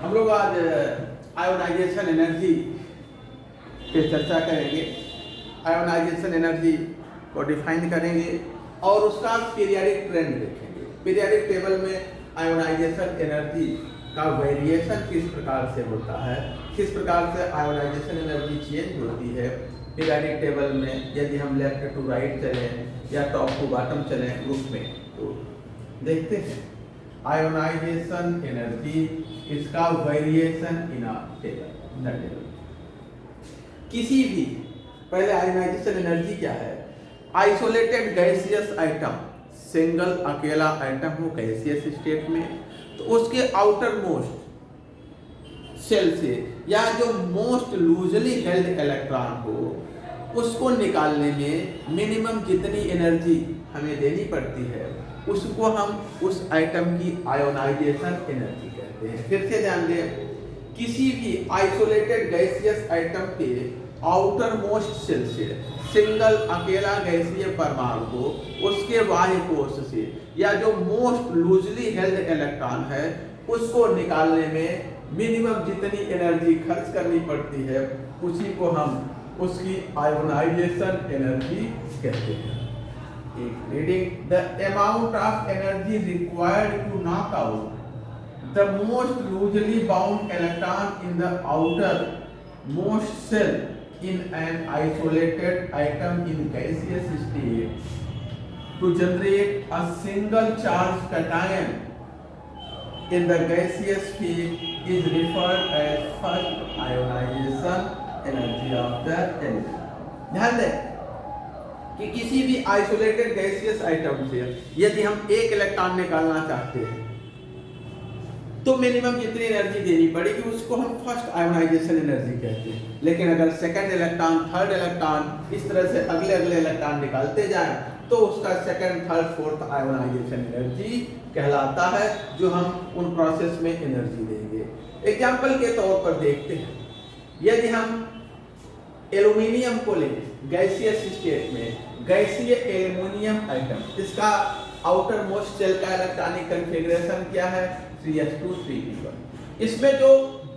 हम लोग आज आयोनाइजेशन एनर्जी पे चर्चा करेंगे। आयोनाइजेशन एनर्जी को डिफाइन करेंगे और उसका पीरियडिक ट्रेंड देखेंगे। पीरियडिक टेबल में आयोनाइजेशन एनर्जी का वेरिएशन किस प्रकार से होता है, किस प्रकार से आयोनाइजेशन एनर्जी चेंज होती है पीरियडिक टेबल में, यदि हम लेफ्ट टू राइट चलें या टॉप टू बॉटम चलें ग्रुप में, तो देखते हैं आयोनाइजेशन एनर्जी, इसका वेरिएशन इन अ टेबल। किसी भी पहले आयोनाइजेशन एनर्जी क्या है? आइसोलेटेड गैसियस आइटम, सिंगल अकेला आइटम हो गैसियस स्टेट में, तो उसके आउटर मोस्ट शेल से या जो मोस्ट लूजली हेल्ड इलेक्ट्रॉन हो, उसको निकालने में मिनिमम जितनी एनर्जी हमें देनी पड़ती है, उसको हम उस आइटम की आयोनाइजेशन एनर्जी कहते हैं। फिर से ध्यान दें, किसी भी आइसोलेटेड गैसियस आइटम के आउटर मोस्ट शेल से सिंगल अकेला गैसीय परमाणु को उसके बाह्य कोश से या जो मोस्ट लूजली हेल्ड इलेक्ट्रॉन है, उसको निकालने में मिनिमम जितनी एनर्जी खर्च करनी पड़ती है, उसी को हम उसकी आयोनाइजेशन एनर्जी कहते हैं। Reading the amount of energy required to knock out the most loosely bound electron in the outermost shell in an isolated atom in gaseous state to generate a single charge cation in the gaseous phase is referred as first ionization energy of the element। ध्यान दें कि किसी भी isolated gaseous item से यदि हम एक electron निकालना चाहते हैं, तो मिनिमम जितनी एनर्जी देनी पड़ेगी उसको हम फर्स्ट आयोनाइजेशन एनर्जी कहते हैं। लेकिन अगर सेकंड इलेक्ट्रॉन, थर्ड इलेक्ट्रॉन, इस तरह से अगले अगले इलेक्ट्रॉन निकालते जाएं, तो उसका second, third, fourth ionisation energy कहलाता है, जो हम उन प्रोसेस में एनर्जी देंगे। एग्जाम्पल के तौर पर देखते हैं, यदि हम एल्यूमिनियम को लें गैसियस स्टेट में, गैसीय एल्यूमिनियम आइटम, इसका आउटर मोस्ट शेल का इलेक्ट्रॉनिक कॉन्फ़िगरेशन क्या है? 3s2 3p1। इसमें जो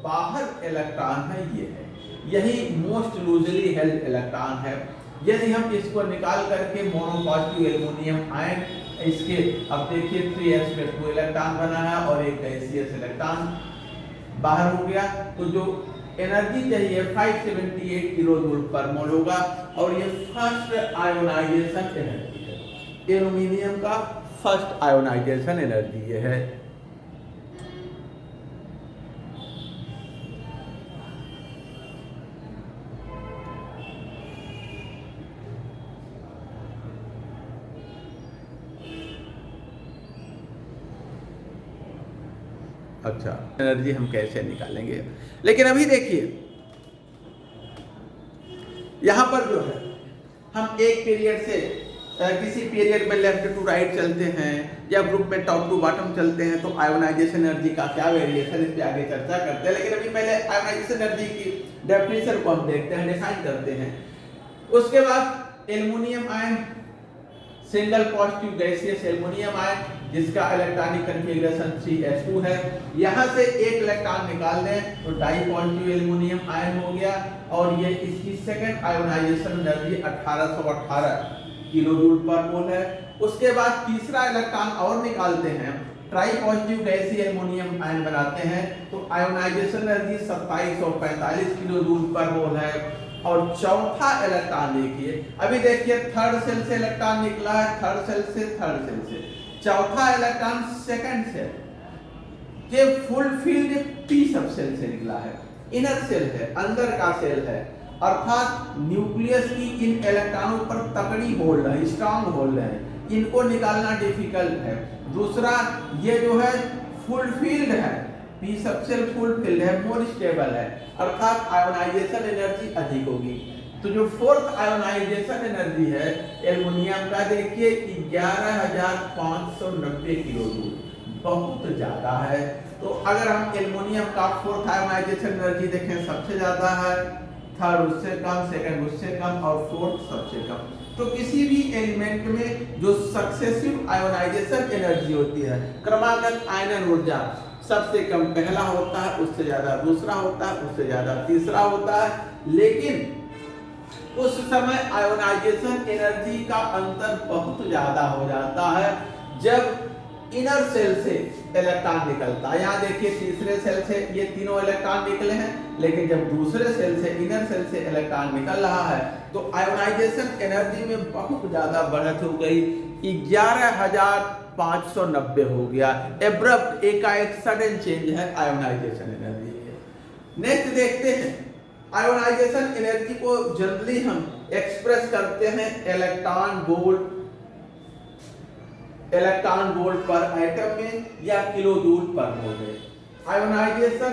बाहर इलेक्ट्रॉन है ये है, यही मोस्ट लूजली हेल्ड इलेक्ट्रॉन है। यदि हम इसको निकाल करके मोनो पॉजिटिव एल्युमिनियम आयन, इसके अब देखिए 3s में 2 इलेक्ट्रॉन बना है और एक गैसियस इलेक्ट्रॉन बाहर हो गया, तो जो एनर्जी चाहिए 578 किलो जूल पर मोल होगा, और ये फर्स्ट आयोनाइजेशन एनर्जी है। एल्युमिनियम का फर्स्ट आयोनाइजेशन एनर्जी ये है। अच्छा, एनर्जी हम कैसे निकालेंगे? लेकिन अभी देखिए, यहां पर जो है हम एक पीरियड से किसी पीरियड में लेफ्ट टू राइट चलते हैं या ग्रुप में टॉप टू बॉटम चलते हैं, तो आयोनाइजेशन एनर्जी का क्या वेरिएशन, इस पे आगे चर्चा करते हैं। लेकिन अभी पहले आयोनाइजेशन एनर्जी की डेफिनेशन को हम देखते हैं, डिफाइन करते हैं। उसके बाद aluminium ion, single positive gaseous aluminium ion, जिसका इलेक्ट्रॉनिक कॉन्फ़िगरेशन 3s2 है, यहां से एक इलेक्ट्रॉन निकाल दें तो डाई पॉजिटिव एल्युमिनियम आयन हो गया, और ये इसकी second ionisation energy 1818 kilo joule per mole है। उसके बाद तीसरा इलेक्ट्रॉन और निकालते हैं, ट्राई पॉजिटिव गैसीय एल्युमिनियम आयन बनाते हैं, तो ionisation energy 2745 kilo joule per mole है। और चौथा इलेक्ट्रॉन देखिए, अभी देखिए थर्ड शेल से इलेक्ट्रॉन निकला है, थर्ड शेल से, थर्ड शेल से, चौथा इलेक्ट्रॉन सेकंड शेल के फुलफिल्ड पी सब शेल से निकला है। इनर शेल है, अंदर का शेल है, अर्थात न्यूक्लियस की इन इलेक्ट्रॉनों पर तकड़ी होल्ड है, स्ट्रांग होल्ड है, इनको निकालना डिफिकल्ट है। दूसरा, ये जो है फुलफिल्ड है, पी सब शेल फुलफिल्ड है, मोर स्टेबल है, अर्थात आयोनाइजेशन एनर्जी अधिक होगी। तो जो फोर्थ आयोनाइजेशन एनर्जी है एल्युमिनियम का, देखिए 11590 किलो जूल, बहुत ज्यादा है। तो अगर हम एल्युमिनियम का फोर्थ आयोनाइजेशन एनर्जी देखें, सबसे ज्यादा है, थर्ड उससे कम, सेकंड उससे कम, और फोर्थ सबसे कम। तो किसी भी एलिमेंट में जो सक्सेसिव आयोनाइजेशन एनर्जी होती है, क्रमागत आयनन ऊर्जा सबसे कम पहला होता है, उससे ज्यादा दूसरा होता है, उससे ज्यादा तीसरा होता है। लेकिन उस समय आयोनाइजेशन एनर्जी का अंतर बहुत ज्यादा हो जाता है जब इनर सेल से इलेक्ट्रॉन निकलता है। यहाँ देखिए तीसरे सेल से ये तीनों इलेक्ट्रॉन निकले हैं, लेकिन जब दूसरे सेल से इनर सेल से इलेक्ट्रॉन निकल रहा है तो आयोनाइजेशन एनर्जी में बहुत ज्यादा बढ़त हो गई, 11,590 हो गया। एब्रप्ट एकाएक सडन चेंज है आयोनाइजेशन एनर्जी में। नेक्स्ट देखते हैं, आयोनाइजेशन एनर्जी को जनरली हम एक्सप्रेस करते हैं इलेक्ट्रॉन वोल्ट पर एटम में या किलो जूल पर मोल में। Ionisation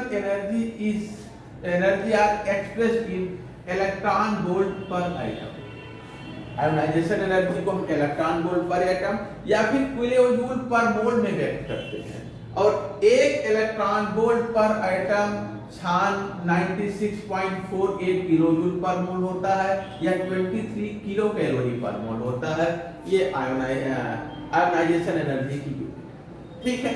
energy are expressed in electron volt per atom. Ionisation energy को हम इलेक्ट्रॉन वोल्ट पर एटम या फिर किलो जूल पर मोल में व्यक्त करते हैं। और एक electron volt per atom 96.48 kilo joule per मोल होता है या 23 किलो कैलोरी पर मोल होता है। ये आयोनाइजेशन एनर्जी की यूनिट, ठीक है।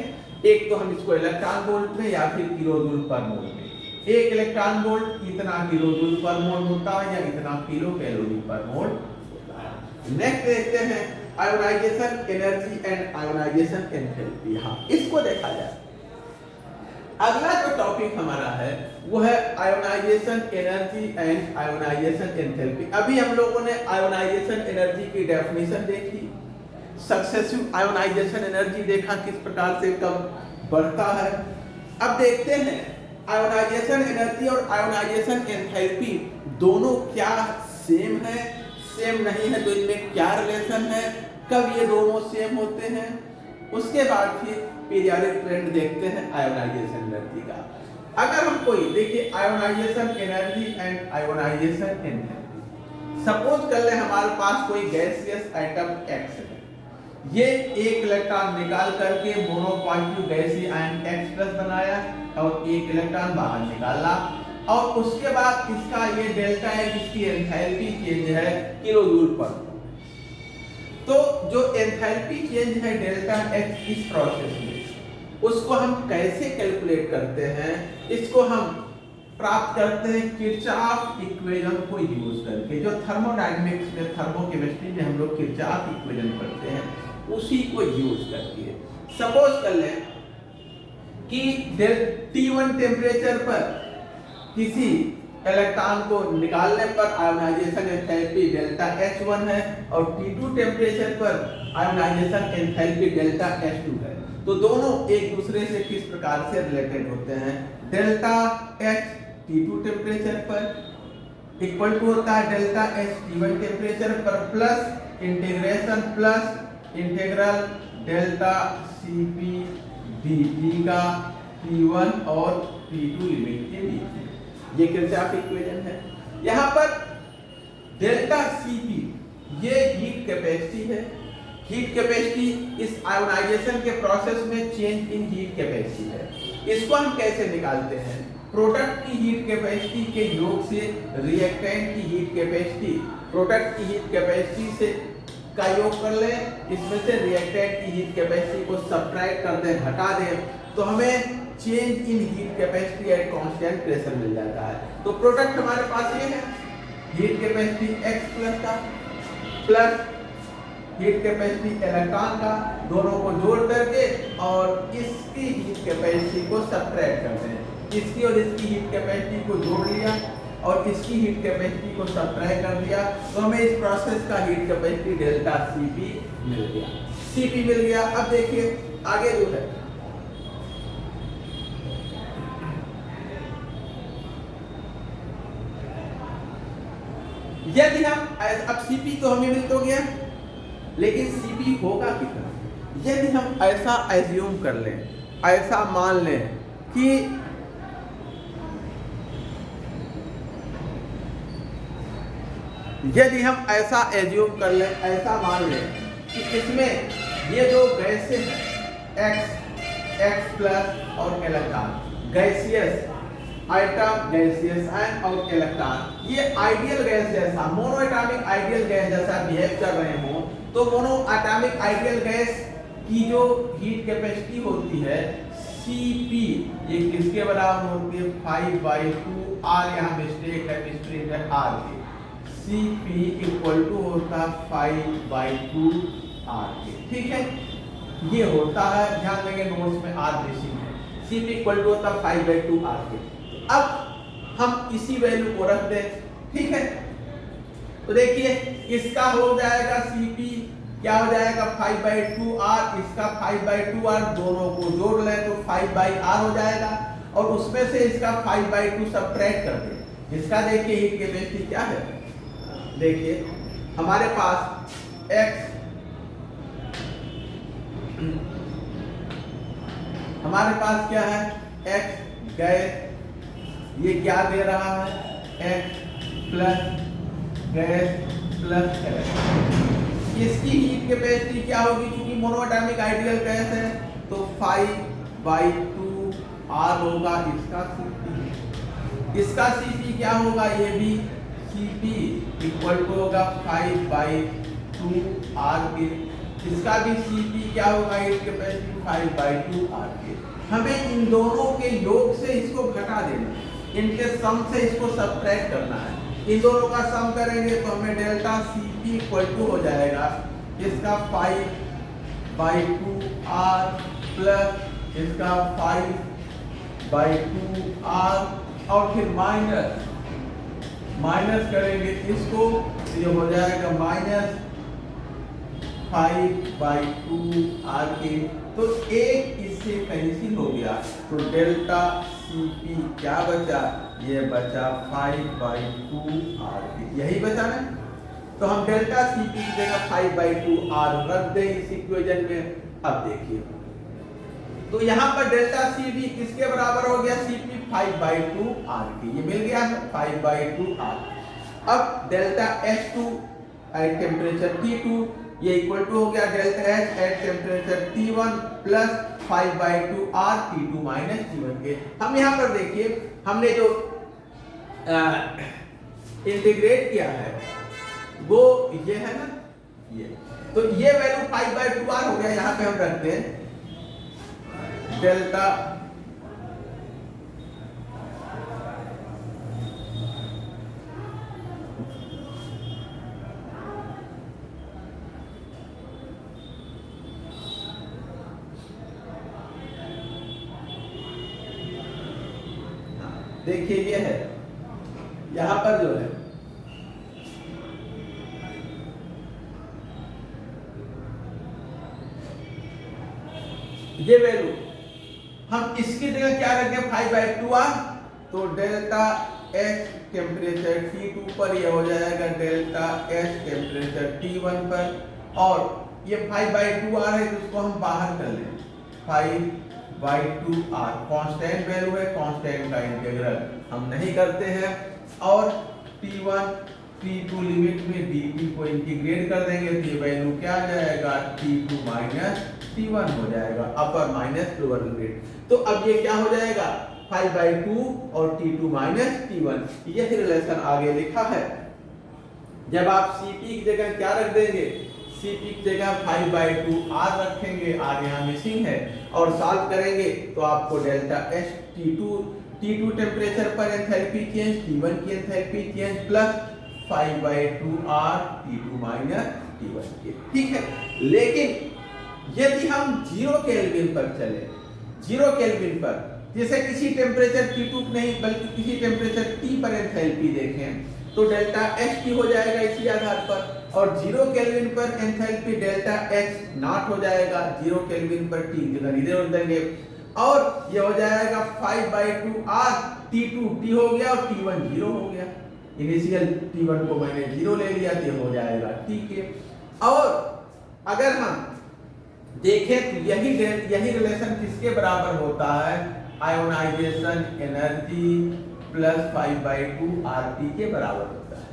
एक तो हम इसको इलेक्ट्रॉन वोल्ट में या फिर किलो जूल पर मोल में, एक इलेक्ट्रॉन वोल्ट इतना किलो जूल पर मोल होता है या इतना किलो कैलोरी पर मोल होता है। नेक्स्ट देखते हैं ionisation energy and ionisation enthalpy. हाँ, इसको देखा जाए। अगला जो टॉपिक हमारा है वो है ionisation energy and ionisation enthalpy. अभी हम लोगों ने आयोनाइजेशन एनर्जी की डेफिनेशन देखी, सक्सेसिव आयोनाइजेशन एनर्जी देखा किस प्रकार से कब बढ़ता है। अब देखते हैं आयोनाइजेशन एनर्जी और आयोनाइजेशन एंथैल्पी दोनों क्या सेम है, सेम नहीं है तो इनमें क्या रिलेशन है, कब ये दोनों सेम होते हैं। उसके बाद फिर पीरियोडिक ट्रेंड देखते हैं आयोनाइजेशन एनर्जी का। अगर हम कोई देखिए ionisation energy and ionisation enthalpy, suppose कर ले हमारे पास कोई गैसियस एटम X है, ये एक इलेक्ट्रॉन निकाल करके मोनो पॉजिटिव गैसीय आयन X प्लस बनाया और एक इलेक्ट्रॉन बाहर निकाला और उसके बाद इसका ये डेल्टा है जिसकी एंथैल्पी चेंज है किलो जूल पर। तो जो एंथैल्पी चेंज है डेल्टा H इस प्रोसेस में, उसको हम कैसे कैलकुलेट करते हैं, इसको हम प्राप्त करते हैं किरचॉफ इक्वेशन को यूज करके। जो थर्मोडायनामिक्स में थर्मोकेमिस्ट्री में हम लोग किरचॉफ इक्वेशन पढ़ते हैं उसी को यूज करके। सपोज कर लें कि T1 टेम्परेचर पर किसी इलेक्ट्रॉन को निकालने पर आयोनाइजेशन एंथैल्पी डेल्टा H1 है और T2 टेम्परेचर पर आयोनाइजेशन एंथैल्पी डेल्टा H2 है। तो दोनों एक दूसरे से किस प्रकार से रिलेटेड होते हैं, डेल्टा H T2 टेम्परेचर पर इक्वल टू होता है डेल्टा H T1 टेम्परेचर पर plus integral delta Cp dt का T1 और T2 लिमिट के बीच। ये किरचॉफ इक्वेशन है। यहाँ पर डेल्टा Cp ये हीट कैपेसिटी है। हीट कैपेसिटी इस आयोनाइजेशन के प्रोसेस में चेंज इन हीट कैपेसिटी है। इसको हम कैसे निकालते हैं, प्रोडक्ट की हीट कैपेसिटी के योग से रिएक्टेंट की हीट कैपेसिटी, प्रोडक्ट की हीट कैपेसिटी से का योग कर ले, इसमें से रिएक्टेंट की हीट कैपेसिटी को सब्ट्रैक्ट कर दें, घटा दें, तो हमें change in heat capacity at constant pressure मिल जाता है। तो प्रोडक्ट हमारे पास ये है, हीट कैपेसिटी X प्लस का प्लस हीट कैपेसिटी इलेक्ट्रॉन का, दोनों को जोड़ करके और इसकी हीट कैपेसिटी को सब्ट्रैक्ट करते हैं। इसकी और इसकी हीट कैपेसिटी को जोड़ लिया और इसकी हीट कैपेसिटी को सब्ट्रैक्ट कर दिया, तो हमें इस प्रोसेस का हीट कैपेसिटी डेल्टा Cp मिल गया। Cp मिल गया। अब देखिए आगे जो है, यदि हम अब Cp तो हमें मिल तो गया, लेकिन Cp होगा कितना, यदि हम ऐसा एज्यूम कर लें, ऐसा मान लें कि यदि हम ऐसा एज्यूम कर लें, ऐसा मान लें कि इसमें ये जो गैसेस हैं X प्लस और electron, gaseous item, gaseous ion और इलेक्ट्रॉन, ये आइडियल गैस जैसा, मोनो एटॉमिक आइडियल गैस जैसा बिहेव कर रहे हो, तो मोनो एटॉमिक आइडियल गैस की जो हीट कैपेसिटी होती है Cp ये किसके बराबर होती है 5/2 r, यहाँ मिस्टेक है, मिस्टेक है r के। Cp इक्वल टू होता है 5/2 r के, ठीक है, ये होता है, ध्यान देंगे नोट्स में r मिसिंग है। Cp इक्वल टू होता है 5/2 r के। अब हम इसी वैल्यू को रख दें, ठीक है, तो देखिए इसका हो जाएगा Cp क्या हो जाएगा 5/2 r, इसका 5/2 r, दोनों को जोड़ लें तो 5/r हो जाएगा, और उसमें से इसका 5/2 सबट्रैक्ट कर दें। इसका देखिए हीट कैपेसिटी क्या है, देखिए हमारे पास x, हमारे पास क्या है x गैस, ये क्या दे रहा है x प्लस गैस प्लस इसकी हीट कैपेसिटी क्या होगी, क्योंकि मोनोएटॉमिक आइडियल गैस है तो 5/2 r होगा इसका Cp। इसका Cp क्या होगा, ये भी Cp इक्वल टू होगा 5/2 r के। इसका भी Cp क्या होगा, हीट कैपेसिटी 5/2 r के। हमें इन दोनों के योग से इसको घटा देना, इनके सम से इसको सबट्रैक्ट करना है। इन दोनों का सम करेंगे तो हमें डेल्टा Cp इक्वल टू हो जाएगा इसका 5/2 r प्लस इसका 5/2 r, और फिर माइनस करेंगे इसको, ये हो जाएगा -5/2 r के। तो एक इससे कैंसिल हो गया, तो डेल्टा Cp क्या बचा, ये बचा 5/2 r के, यही बचा ना। तो हम डेल्टा Cp की जगह 5/2 r रख दें इस इक्वेशन में। अब देखिए तो यहाँ पर डेल्टा Cp किसके बराबर हो गया, Cp 5/2 r के, ये मिल गया 5/2 r। अब delta H2 at temperature T2 ये इक्वल टू हो गया delta H at temperature T1 plus 5/2 r T2 minus T1 के। हम यहाँ पर देखिए हमने जो इंटीग्रेट किया है वो ये है ना, ये तो ये वैल्यू 5/2 r हो गया, यहाँ पे हम रखते हैं डेल्टा देखिए ये है, यहां पर जो है ये वैल्यू हम इसकी जगह क्या रखें 5/2 r, तो डेल्टा H टेम्परेचर T2 पर ये हो जाएगा डेल्टा H टेम्परेचर T1 पर, और ये 5/2 r है जिसको हम बाहर कर लें 5/2 r, कांस्टेंट वैल्यू है, कांस्टेंट का इंटीग्रल हम नहीं करते हैं, और T1 T2 लिमिट में dt को इंटीग्रेट कर देंगे तो ये वैल्यू क्या आ जाएगा T2 माइनस T1 हो जाएगा, अपर माइनस लोअर लिमिट। तो अब ये क्या हो जाएगा 5/2 और T2 माइनस T1, यही रिलेशन आगे लिखा है। जब आप Cp की जगह क्या रख देंगे, Cp की जगह 5/2 r रखेंगे, r यहाँ मिसिंग है, और सॉल्व करेंगे तो आपको डेल्टा H T2 टेम्परेचर पर एंथैल्पी चेंज, T1 की enthalpy change plus 5/2 r T2 minus T1 के, ठीक है। लेकिन यदि हम 0 केल्विन पर चले, 0 केल्विन पर, जैसे किसी टेम्परेचर T2 नहीं बल्कि किसी टेम्परेचर T पर एंथैल्पी देखें तो डेल्टा H हो जाएगा इसी आधार पर, और 0 केल्विन पर एंथैल्पी डेल्टा H नॉट हो जाएगा, 0 केल्विन पर T जगह इधर उधर देंगे, और ये हो जाएगा 5/2 r T2 T हो गया और T1 0 हो गया, इनिशियल T1 को मैंने 0 ले लिया तो हो जाएगा T के। और अगर हम देखें तो यही रिलेशन किसके बराबर होता है, आयोनाइजेशन एनर्जी प्लस 5/2 RT के बराबर होता है।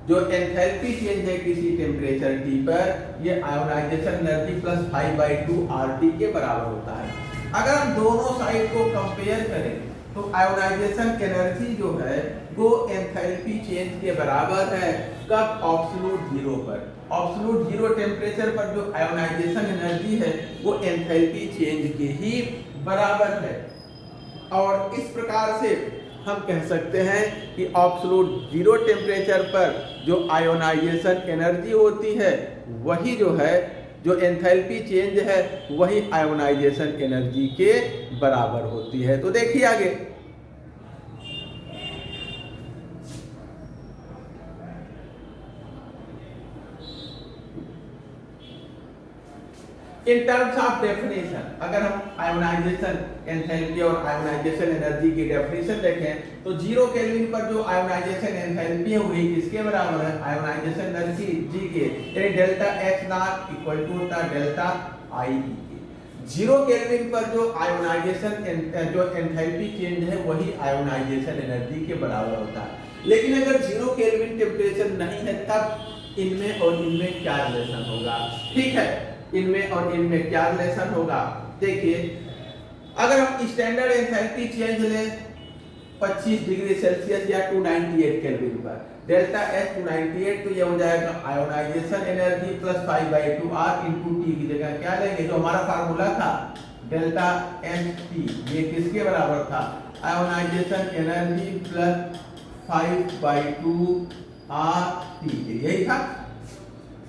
जो एंथैल्पी चेंज है किसी टेम्परेचर T पर, ये आयोनाइजेशन एनर्जी प्लस 5/2 RT के बराबर होता है। अगर हम दोनों साइड को कंपेयर करें तो आयोनाइजेशन एनर्जी जो है वो एंथैल्पी चेंज के बराबर है, कब, एब्सोल्यूट 0 पर। एब्सोल्यूट 0 टेम्परेचर पर जो आयोनाइजेशन एनर्जी है वो एंथैल्पी चेंज के ही बराबर है। और इस प्रकार से हम कह सकते हैं कि एब्सोल्यूट जीरो टेम्परेचर पर जो आयोनाइजेशन एनर्जी होती है वही जो है, जो एंथैल्पी चेंज है वही आयोनाइजेशन एनर्जी के बराबर होती है। तो देखिए आगे, इन टर्म्स ऑफ डेफिनेशन, अगर हम आयोनाइजेशन एंथैल्पी और आयोनाइजेशन एनर्जी की डेफिनेशन देखें तो जीरो केल्विन पर जो आयोनाइजेशन एंथैल्पी है वही किसके बराबर है, आयोनाइजेशन एनर्जी जी के, यानी delta H not equal to होता है डेल्टा आई के। जीरो केल्विन पर जो आयोनाइजेशन जो एंथैल्पी चेंज है वही आयोनाइजेशन एनर्जी के बराबर होता है। लेकिन अगर जीरो केल्विन टेम्परेचर नहीं है तब इनमें और इनमें क्या रिलेशन होगा, ठीक है, इनमें और इनमें क्या रिलेशन होगा। देखिए, अगर हम स्टैंडर्ड एंथैल्पी चेंज लें 25 डिग्री सेल्सियस या 298 केल्विन पर, डेल्टा एच 298, तो ये हो जाएगा ionisation energy plus 5/2 R into T की जगह क्या लेंगे, जो हमारा फार्मूला था डेल्टा एच टी, ये किसके बराबर था, ionisation energy plus 5/2 R T, यही था।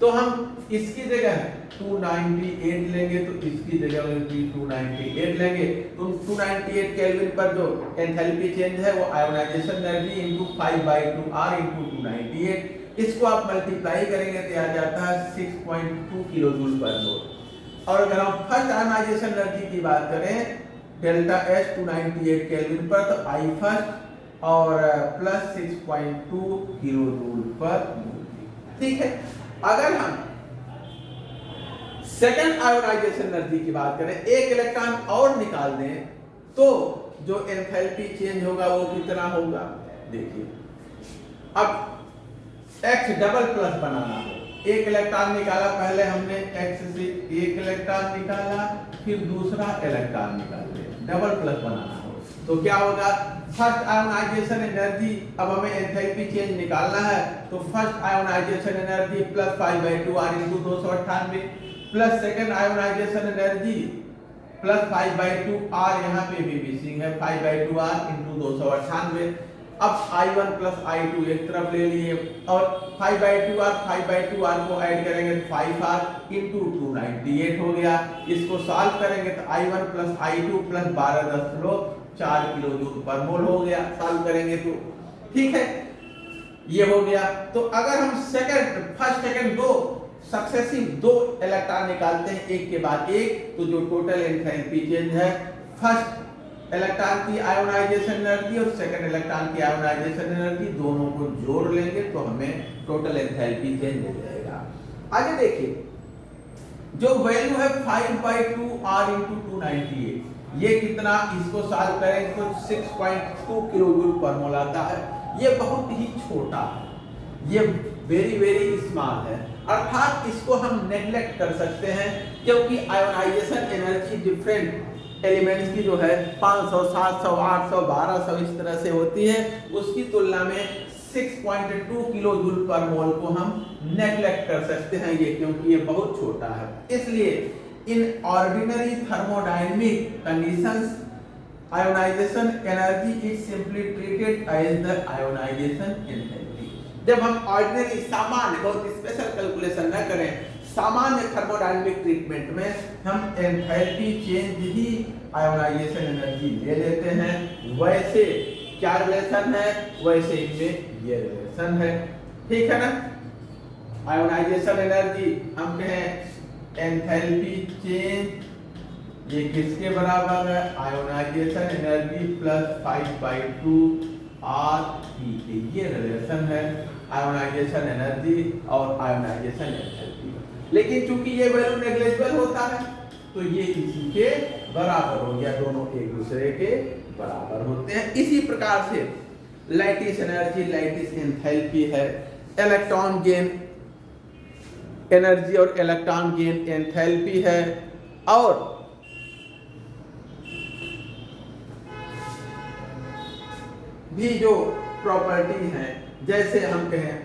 तो हम इसकी जगह 298 लेंगे तो इसकी जगह 298 लेंगे, तो 298 केल्विन पर जो एंथैल्पी चेंज है वो ionisation energy into 5/2 R into 298, इसको आप मल्टीप्लाई करेंगे तो आ जाता है 6.2 किलो जूल पर मोल। और अगर हम फर्स्ट आयोनाइजेशन एनर्जी की बात करें डेल्टा एच 298 केल्विन पर, तो आई फर्स्ट और प्लस 6.2 किलो जूल पर मोल, ठीक है। अगर हम सेकेंड आयोनाइजेशन एनर्जी की बात करें, एक इलेक्ट्रॉन और निकाल दें तो जो एंथैल्पी चेंज होगा वो कितना होगा, देखिए अब x डबल प्लस बनाना हो, एक इलेक्ट्रॉन निकाला, पहले हमने x से एक इलेक्ट्रॉन निकाला फिर दूसरा इलेक्ट्रॉन निकाल दिया, डबल प्लस बनाना हो तो क्या होगा, फर्स्ट आयोनाइजेशन एनर्जी, अब हमें एंथैल्पी चेंज निकालना है तो first ionisation energy plus 5/2 R into 298 plus second ionisation energy plus 5/2 R, यहाँ पे भी मिसिंग है 5/2 आर इंटू 298। अब I1 प्लस I2 एक तरफ ले लिए और 5/2 आर को ऐड करेंगे तो 5R इंटू 298 हो गया। इसको सॉल्व करेंगे तो I1 plus I2 plus 12.4 kilo joule per मोल हो गया, सॉल्व करेंगे तो, ठीक है, ये हो गया। तो अगर हम फर्स्ट सेकंड दो सक्सेसिव दो इलेक्ट्रॉन निकालते हैं एक के बाद एक, तो जो टोटल एंथैल्पी चेंज है फर्स्ट इलेक्ट्रॉन की आयोनाइजेशन एनर्जी और सेकंड इलेक्ट्रॉन की आयोनाइजेशन एनर्जी दोनों को जोड़ लेंगे तो हमें टोटल एंथैल्पी चेंज मिल जाएगा। आगे देखिए, जो वैल्यू है 5/2 r इंटू 298, ये कितना, इसको सॉल्व करें तो 6.2 किलो जूल पर मोल आता है। ये बहुत ही छोटा है, ये वेरी स्मॉल है, अर्थात इसको हम नेग्लेक्ट कर सकते हैं क्योंकि आयोनाइजेशन एनर्जी डिफरेंट एलिमेंट्स की जो है 500, 700, 800, 1200 इस तरह से होती है, उसकी तुलना में 6.2 किलो जूल पर मोल को हम नेग्लेक्ट कर सकते हैं ये, क्योंकि ये बहुत छोटा है। इसलिए in ordinary thermodynamic conditions ionisation energy is simply treated as the ionisation energy. जब हम ऑर्डिनरी सामान्य बहुत स्पेशल कैलकुलेशन न करें, सामान्य थर्मोडायनेमिक ट्रीटमेंट में हम एंथैल्पी चेंज ही आयोनाइजेशन एनर्जी ले लेते हैं। वैसे क्या रिलेशन है, वैसे इनमें ये रिलेशन है, ठीक है ना। आयोनाइजेशन एनर्जी हम कहें एंथैल्पी चेंज ये किसके बराबर है, ionisation energy plus 5/2 R T, ये रिलेशन है आयोनाइजेशन एनर्जी और आयोनाइजेशन एंथैल्पी। लेकिन चूंकि ये वैल्यू नेग्लिजिबल होता है तो ये इसी के बराबर हो गया, दोनों एक दूसरे के बराबर होते हैं। इसी प्रकार से लैटिस एनर्जी, लैटिस एंथैल्पी है, इलेक्ट्रॉन गेन एनर्जी और इलेक्ट्रॉन गेन एंथैल्पी है, और भी जो प्रॉपर्टी हैं जैसे हम कहें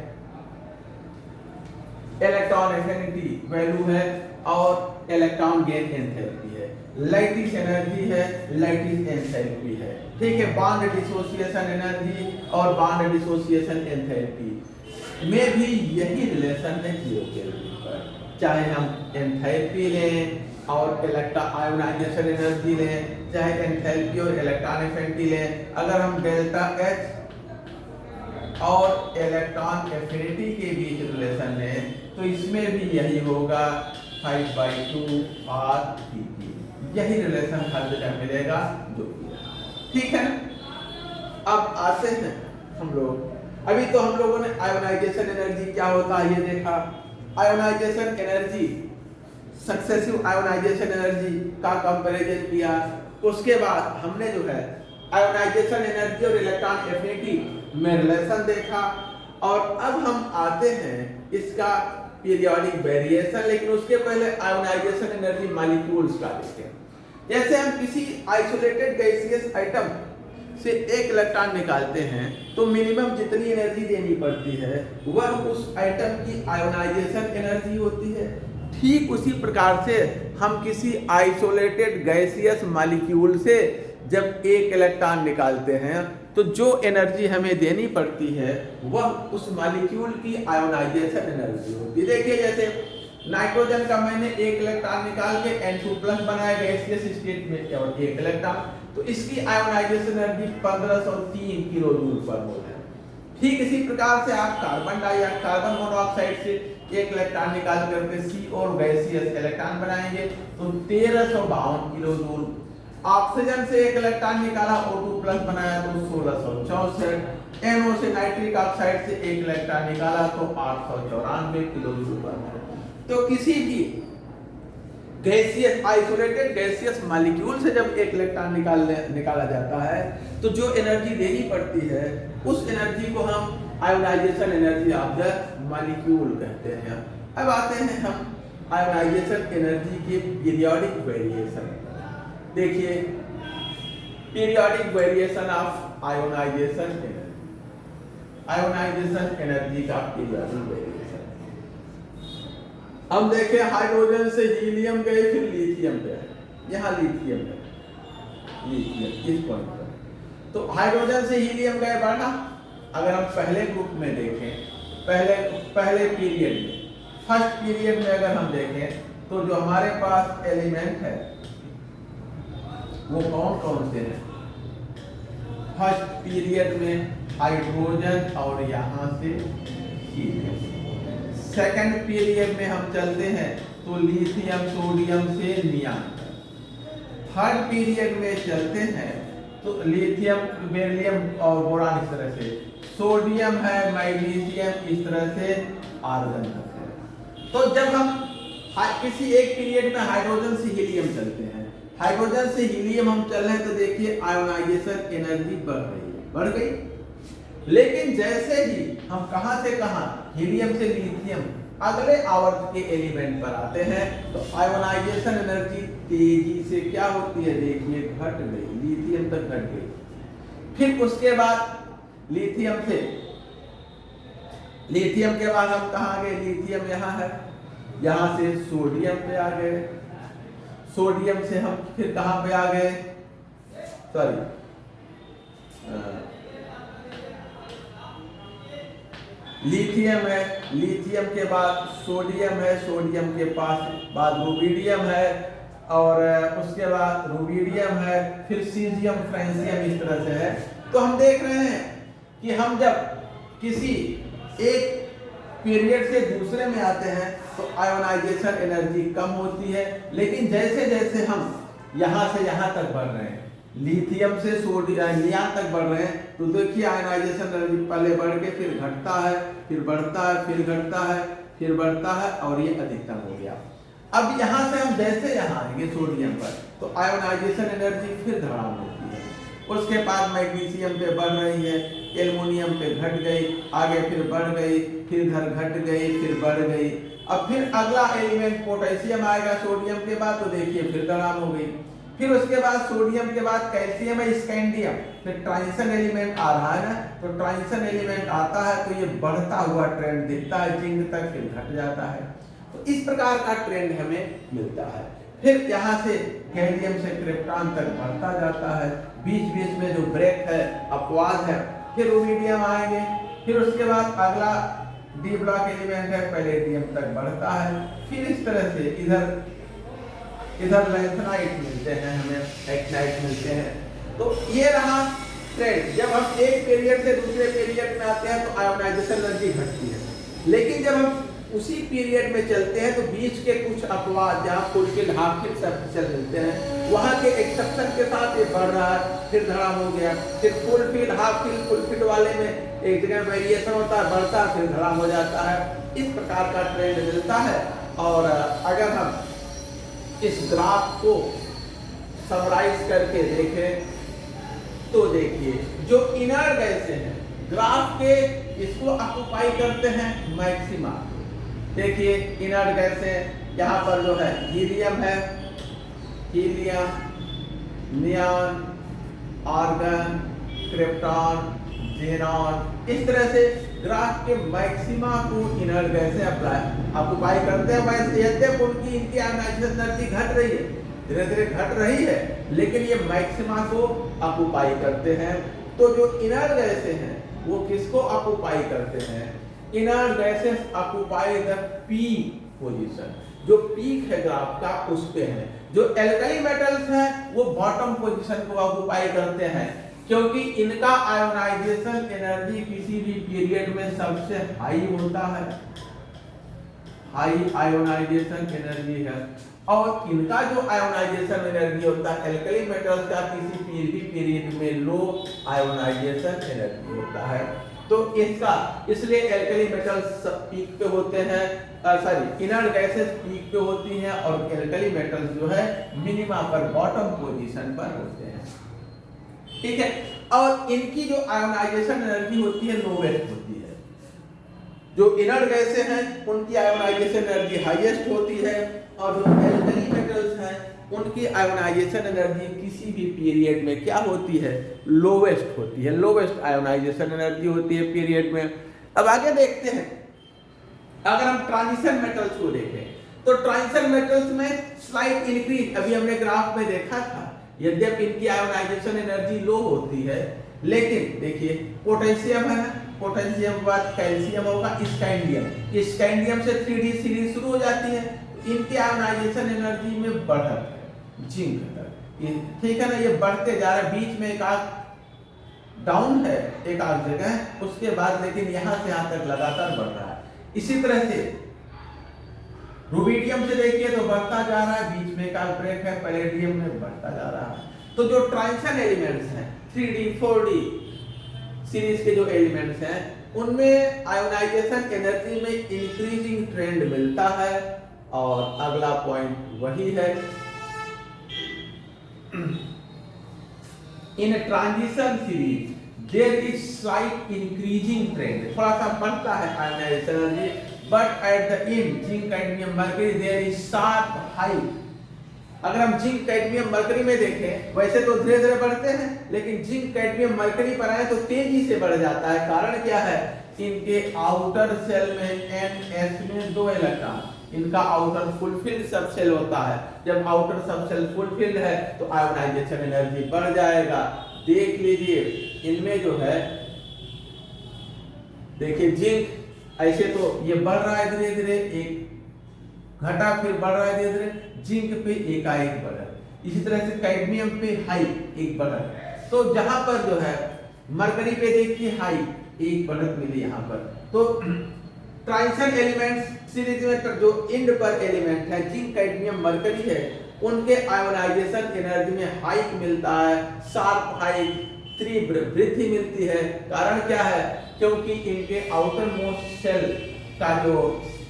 इलेक्ट्रॉन एफिनिटी वैल्यू है और इलेक्ट्रॉन गेन एंथैल्पी है। लैटिस एनर्जी है, लैटिस एंथैल्पी है। ठीक है, बॉन्ड डिसोसिएशन एनर्जी और बॉन्ड डिसोसिएशन एंथैल्पी में भी यही रिलेशन है 0 केल्विन पर। चाहे हम एंथैल्पी लें और इलेक्ट्रॉन आयोनाइजेशन एनर्जी लें, चाहे एंथैल्पी और इलेक्ट्रॉन एफिनिटी लें, अगर हम डेल्टा H और इलेक्ट्रॉन एफिनिटी के बीच रिलेशन लें तो इसमें भी यही होगा 5/2 R/P। यही रिलेशन हर जगह मिलेगा जो कि, ठीक है ना। अब आते हैं हम लोग, अभी तो हम लोगों ने आयोनाइजेशन एनर्जी क्या होता है ये देखा, ionisation energy, successive ionisation energy का कंपैरिजन किया। उसके बाद हमने जो है आयोनाइजेशन एनर्जी और इलेक्ट्रॉन एफिनिटी में रिलेशन देखा, और अब हम आते हैं इसका पीरियोडिक वेरिएशन। लेकिन उसके पहले आयोनाइजेशन एनर्जी मॉलिक्यूल्स का देखें। जैसे हम किसी आइसोलेटेड गैसियस आइटम से एक इलेक्ट्रॉन निकालते हैं तो मिनिमम जितनी एनर्जी देनी पड़ती है वह उस आइटम की आयोनाइजेशन एनर्जी होती है। ठीक उसी प्रकार से हम किसी आइसोलेटेड गैसियस मॉलिक्यूल से जब एक इलेक्ट्रॉन निकालते हैं तो जो एनर्जी हमें देनी पड़ती है वह उस मॉलिक्यूल की आयोनाइजेशन एनर्जी होती है। देखिए जैसे नाइट्रोजन का मैंने एक इलेक्ट्रॉन निकाल के N2+ बनाया गैसियस स्टेट में और एक इलेक्ट्रॉन, तो इसकी ionisation energy 1503 kilo joule per mole है। ठीक इसी प्रकार से आप कार्बन मोनोऑक्साइड से एक इलेक्ट्रॉन निकाल करके C और गैसियस इलेक्ट्रॉन बनाएंगे तो 1352 किलो जूल। ऑक्सीजन से एक इलेक्ट्रॉन निकाला O2+ बनाया तो 1664। NO से नाइट्रिक ऑक्साइड से एक इलेक्ट्रॉन निकाला तो 894 किलो जूल पर मोल। तो किसी भी गैसियस आइसोलेटेड गैसियस मॉलिक्यूल से जब एक इलेक्ट्रॉन निकाला जाता है तो जो एनर्जी देनी पड़ती है उस एनर्जी को हम ionisation energy of the molecule कहते हैं। अब आते हैं हम आयोनाइजेशन एनर्जी के पीरियोडिक वेरिएशन। देखिए periodic variation of ionisation energy का पीरियोडिक वेरिएशन। हम देखें हाइड्रोजन से हीलियम गए फिर लिथियम पे, यहाँ लिथियम है, लिथियम इस पॉइंट पर। तो हाइड्रोजन से हीलियम गए बढ़ा। अगर हम पहले ग्रुप में देखें, पहले पीरियड में, फर्स्ट पीरियड में अगर हम देखें तो जो हमारे पास एलिमेंट है वो कौन कौन से हैं। फर्स्ट पीरियड में हाइड्रोजन और यहाँ से हीलियम। सेकंड पीरियड में हम चलते हैं तो लिथियम सोडियम से नियान। थर्ड पीरियड में चलते हैं तो लिथियम बेरिलियम और बोरान इस तरह से, सोडियम है मैग्नीशियम इस तरह से आर्गन है। तो जब हम किसी एक पीरियड में हाइड्रोजन से हीलियम चलते हैं, हाइड्रोजन से हीलियम हम चल रहे हैं तो देखिए आयोनाइजेशन एनर्जी बढ़ रही है, बढ़ गई। लेकिन जैसे ही हम कहां से कहां हीलियम से लिथियम अगले आवर्त के एलिमेंट पर आते हैं तो आयोनाइजेशन एनर्जी तेजी से क्या होती है, देखिए घट गई, लिथियम तक घट गई। फिर उसके बाद लिथियम के बाद हम कहां गए, लिथियम यहाँ है, यहाँ से सोडियम पे आ गए, सोडियम से हम फिर कहां पे आ गए, सॉरी लिथियम है, लिथियम के बाद सोडियम है, सोडियम के पास बाद रुबिडियम है और उसके बाद रुबिडियम है, फिर सीजियम फ्रांसियम इस तरह से है। तो हम देख रहे हैं कि हम जब किसी एक पीरियड से दूसरे में आते हैं तो आयोनाइजेशन एनर्जी कम होती है। लेकिन जैसे जैसे हम यहाँ से यहाँ तक बढ़ रहे हैं, लिथियम से नियान तक बढ़ रहे हैं तो देखिए आयोनाइजेशन एनर्जी पहले बढ़ के फिर घटता है, फिर बढ़ता है, फिर घटता है, फिर बढ़ता है और ये अधिकतम हो गया। अब यहाँ से हम जैसे यहाँ आएंगे सोडियम पर तो आयोनाइजेशन एनर्जी फिर धड़ाम होती है। उसके बाद मैग्नीशियम पे बढ़ रही है, एल्युमिनियम पे घट गई, आगे फिर बढ़ गई, फिर इधर घट गई, फिर बढ़ गई। अब फिर अगला एलिमेंट पोटेशियम आएगा सोडियम के बाद तो देखिए फिर धड़ाम हो गई। फिर उसके बाद सोडियम के बाद कैल्शियम है, स्कैंडियम, फिर ट्रांजिशन एलिमेंट आ रहा है ना, तो ट्रांजिशन एलिमेंट आता है तो ये बढ़ता हुआ ट्रेंड दिखता है जिंक तक, फिर घट जाता है। तो इस प्रकार का ट्रेंड हमें मिलता है। फिर यहाँ से गैलियम से क्रिप्टॉन तक बढ़ता जाता है, बीच बीच में जो ब्रेक है, अपवाद है, फिर रुबिडियम आएंगे, फिर उसके बाद अगला डी ब्लॉक एलिमेंट है पैलेडियम तक बढ़ता है, फिर इस तरह से इधर लैंथेनाइट मिलते हैं, हमें एक्टिनाइट मिलते हैं। तो ये रहा ट्रेंड। जब हम एक पीरियड से दूसरे पीरियड में आते हैं तो आयोनाइजेशन एनर्जी घटती है, लेकिन जब हम उसी पीरियड में चलते हैं तो बीच के कुछ अपवाद जहाँ फुलफिल हाफ फिल सबसेल मिलते हैं, वहाँ के एक्सेप्शन के साथ ये बढ़ रहा है, फिर धड़ाम हो गया, फिर फुलफिल हाफ फिल फुलफिल वाले में एक जगह वेरिएशन होता है, बढ़ता है, फिर धड़ाम हो जाता है। इस प्रकार का ट्रेंड मिलता है। और अगर हम इस ग्राफ को समराइज करके देखें तो देखिए, जो इनर गैसें हैं ग्राफ के इसको ऑक्युपाई करते हैं मैक्सिमा। देखिए इनर गैसें यहाँ पर जो है हीलियम है, helium, neon, argon, krypton, xenon, इस तरह से ग्राफ के मैक्सिमा को इनर गैसें ऑक्युपाई करते हैं। वैसे यद्यपि उनकी इनकी आयोनाइजेशन एनर्जी घट रही है, धीरे धीरे घट रही है, लेकिन ये मैक्सिमा को ऑक्युपाई करते हैं। तो जो इनर गैसें हैं वो किसको ऑक्युपाई करते हैं? Inner gases occupy the peak position. जो पीक है ग्राफ का उस पे है। जो एल्कली मेटल्स हैं वो बॉटम पोजीशन को ऑक्युपाई करते हैं, क्योंकि इनका आयोनाइजेशन एनर्जी किसी भी पीरियड में सबसे हाई होता है, हाई आयोनाइजेशन एनर्जी है। और इनका जो आयोनाइजेशन एनर्जी होता है एल्कली मेटल्स का किसी भी पीरियड में लो आयोनाइजेशन एनर्जी होता है। तो इसका इसलिए एल्कली मेटल्स पीक पे होते हैं, इनर गैसेस पीक पे होती हैं और एल्कली मेटल्स जो है मिनिमा पर बॉटम पोजीशन पर होते हैं। ठीक है। और इनकी जो आयोनाइजेशन एनर्जी होती है लोवेस्ट होती है। जो इनर गैसें हैं उनकी आयोनाइजेशन एनर्जी हाईएस्ट होती है और जो एल्कली मेटल्स हैं उनकी आयोनाइजेशन एनर्जी किसी भी पीरियड में क्या होती है? लोवेस्ट होती है। लोवेस्ट आयोनाइजेशन एनर्जी होती है पीरियड में। अब आगे देखते हैं, अगर हम ट्रांजिशन मेटल्स को देखें तो ट्रांजिशन मेटल्स में स्लाइट इंक्रीज अभी हमने ग्राफ में देखा था। यद्यपि इनकी आयोनाइजेशन एनर्जी लो होती है, लेकिन देखिए पोटेशियम है ना, पोटेशियम के बाद कैल्शियम होगा, स्कैंडियम से 3D सीरीज शुरू हो जाती है। इनकी आयोनाइजेशन एनर्जी में बढ़त है जिंक तक, ये ठीक है ना, ये बढ़ते जा रहा है। बीच में एक आग डाउन है एक आग जगह, उसके बाद लेकिन यहाँ से यहाँ तक लगातार बढ़ रहा है। इसी तरह से रुबिडियम से देखिए तो बढ़ता जा रहा है, बीच में एक आग ब्रेक है, पैलेडियम में बढ़ता जा रहा है। तो जो ट्रांजिशन एलिमेंट्स हैं 3D 4D सीरीज के जो एलिमेंट्स हैं उनमें आयोनाइजेशन एनर्जी में इंक्रीजिंग ट्रेंड मिलता है। और अगला पॉइंट वही है, in transition series there is slight increasing trend, थोड़ा सा बढ़ता है ionisation energy, but at the end zinc cadmium mercury there is sharp high. अगर हम जिंक कैडमियम मरकरी में देखें, वैसे तो धीरे धीरे बढ़ते हैं, लेकिन जिंक कैडमियम मरकरी पर आए तो तेजी से बढ़ जाता है। कारण क्या है? इनके आउटर सेल में NS में 2 इलेक्ट्रॉन, इनका आउटर फुलफिल्ड सबसेल होता है। जब आउटर सबसेल फुलफिल्ड है तो आयोनाइजेशन एनर्जी बढ़ जाएगा। देख लीजिए इनमें जो है, देखिए जिंक ऐसे तो ये बढ़ रहा है धीरे धीरे, एक घटा फिर बढ़ रहा है धीरे धीरे, जिंक पे एकाएक बढ़ा, इसी तरह से कैडमियम पे हाई एक बढ़ा। तो जहां पर जो है मरकरी पे देखिए हाई एक बढ़त मिली यहाँ पर। तो ट्रांजिशन एलिमेंट्स सीरीज में जो एंड पर एलिमेंट है जिंक कैडमियम मरकरी है, उनके आयोनाइजेशन एनर्जी में हाइक मिलता है, शार्प हाइक, तीव्र वृद्धि मिलती है। कारण क्या है? क्योंकि इनके आउटर मोस्ट सेल का जो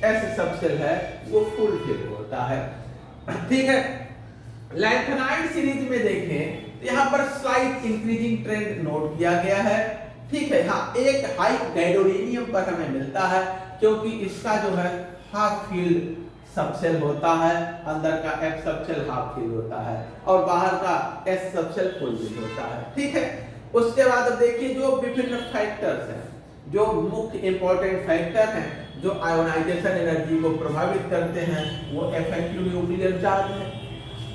S सबसेल है वो फुलफिल होता है। ठीक है। लैंथेनाइड सीरीज में देखें तो यहाँ पर स्लाइट इंक्रीजिंग ट्रेंड नोट किया गया है। ठीक है। हाँ, एक हाई गैडोलिनियम पर हमें मिलता है, क्योंकि इसका जो है हाफ फील्ड सबसेल होता है, अंदर का F सबसेल हाफ फील्ड होता है और बाहर का S सबसेल फुल फील्ड होता है। ठीक है। उसके बाद अब देखिए जो विभिन्न फैक्टर्स हैं, जो मुख्य इंपॉर्टेंट फैक्टर हैं जो आयोनाइजेशन एनर्जी को प्रभावित करते हैं, वो इफेक्टिव न्यूक्लियर चार्ज है,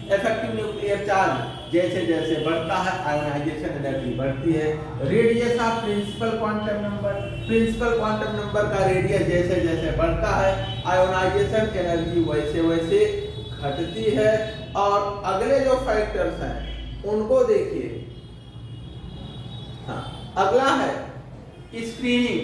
इफेक्टिव न्यूक्लियर चार्ज जैसे जैसे बढ़ता है आयोनाइजेशन एनर्जी बढ़ती है। Radius of principal quantum number का रेडियस जैसे जैसे बढ़ता है आयोनाइजेशन एनर्जी वैसे वैसे घटती है। और अगले जो फैक्टर्स हैं उनको देखिए। हाँ, अगला है screening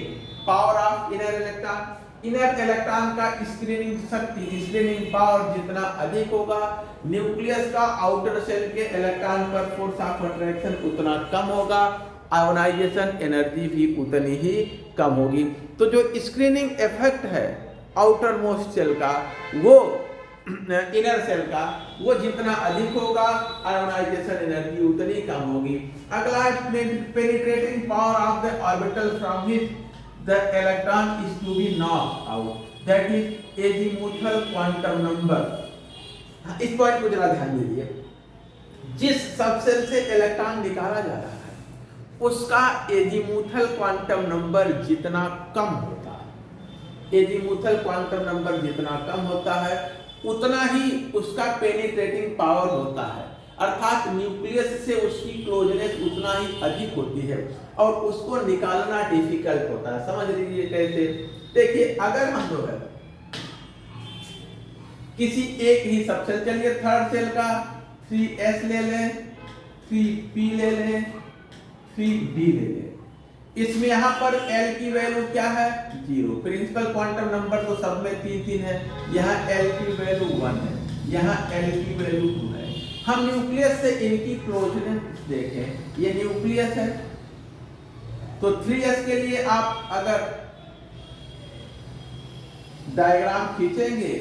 power of inner electron. Inner electron का स्क्रीनिंग शक्ति, स्क्रीनिंग पावर जितना अधिक होगा, न्यूक्लियस का आउटर सेल के इलेक्ट्रॉन पर फोर्स ऑफ अट्रैक्शन उतना कम होगा, आयोनाइजेशन एनर्जी भी उतनी ही कम होगी। तो जो स्क्रीनिंग इफेक्ट है आउटर मोस्ट सेल का, वो इनर सेल का, वो जितना अधिक होगा आयोनाइजेशन एनर्जी उतनी कम होगी। अगला penetrating power of the orbital from which the electron is to be knocked out, that is azimuthal quantum number। इस पॉइंट को जरा ध्यान दीजिए। जिस सबसेल से इलेक्ट्रॉन निकाला जा रहा है उसका एजीमुथल क्वांटम नंबर जितना कम होता है, एजीमुथल क्वांटम नंबर जितना कम होता है उतना ही उसका पेनिट्रेटिंग पावर होता है, अर्थात न्यूक्लियस से उसकी क्लोजनेस उतना ही अधिक होती है और उसको निकालना डिफिकल्ट होता है। समझ लीजिए कैसे। देखिए, अगर हम जो है किसी एक ही सबसेल, चलिए थर्ड सेल का 3s ले लें, 3p ले लें, 3d ले लें, इसमें यहाँ पर L की वैल्यू क्या है 0, प्रिंसिपल क्वांटम नंबर तो सब में 3 है, यहाँ L की वैल्यू 1 है, यहाँ L की वैल्यू 2 है। हम न्यूक्लियस से इनकी क्लोजनेस देखें, ये न्यूक्लियस है तो 3s के लिए आप अगर डायग्राम खींचेंगे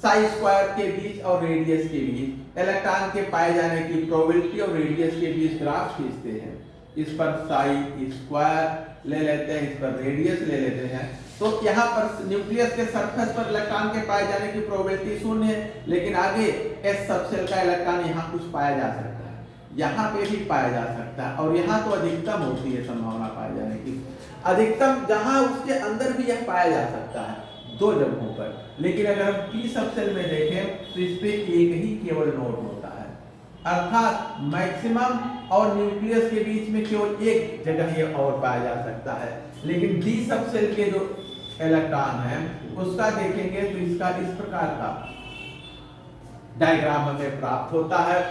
साई स्क्वायर के बीच और रेडियस के बीच इलेक्ट्रॉन के पाए जाने की प्रोबेबिलिटी और रेडियस के बीच ग्राफ खींचते हैं। इस पर साई स्क्वायर ले लेते हैं, इस पर रेडियस ले लेते हैं, तो यहाँ पर न्यूक्लियस के सरफेस पर इलेक्ट्रॉन के पाए जाने की प्रोबेबिलिटी 0 है, लेकिन आगे s सबसेल का इलेक्ट्रॉन यहाँ कुछ पाया जा सकता है, यहाँ पे भी पाया जा सकता है और यहाँ तो अधिकतम होती है संभावना पाए जाने की, अधिकतम जहाँ उसके अंदर भी यह पाया जा सकता है 2 जगहों पर। लेकिन अगर हम p सबसेल में देखें तो इस पे एक ही केवल नोड होता है, अर्थात मैक्सिमम और न्यूक्लियस के बीच में केवल एक जगह ये और पाया जा सकता है। लेकिन d सबसेल के जो इलेक्ट्रॉन है उसका देखेंगे तो इसका इस प्रकार का डायग्राम हमें प्राप्त होता है,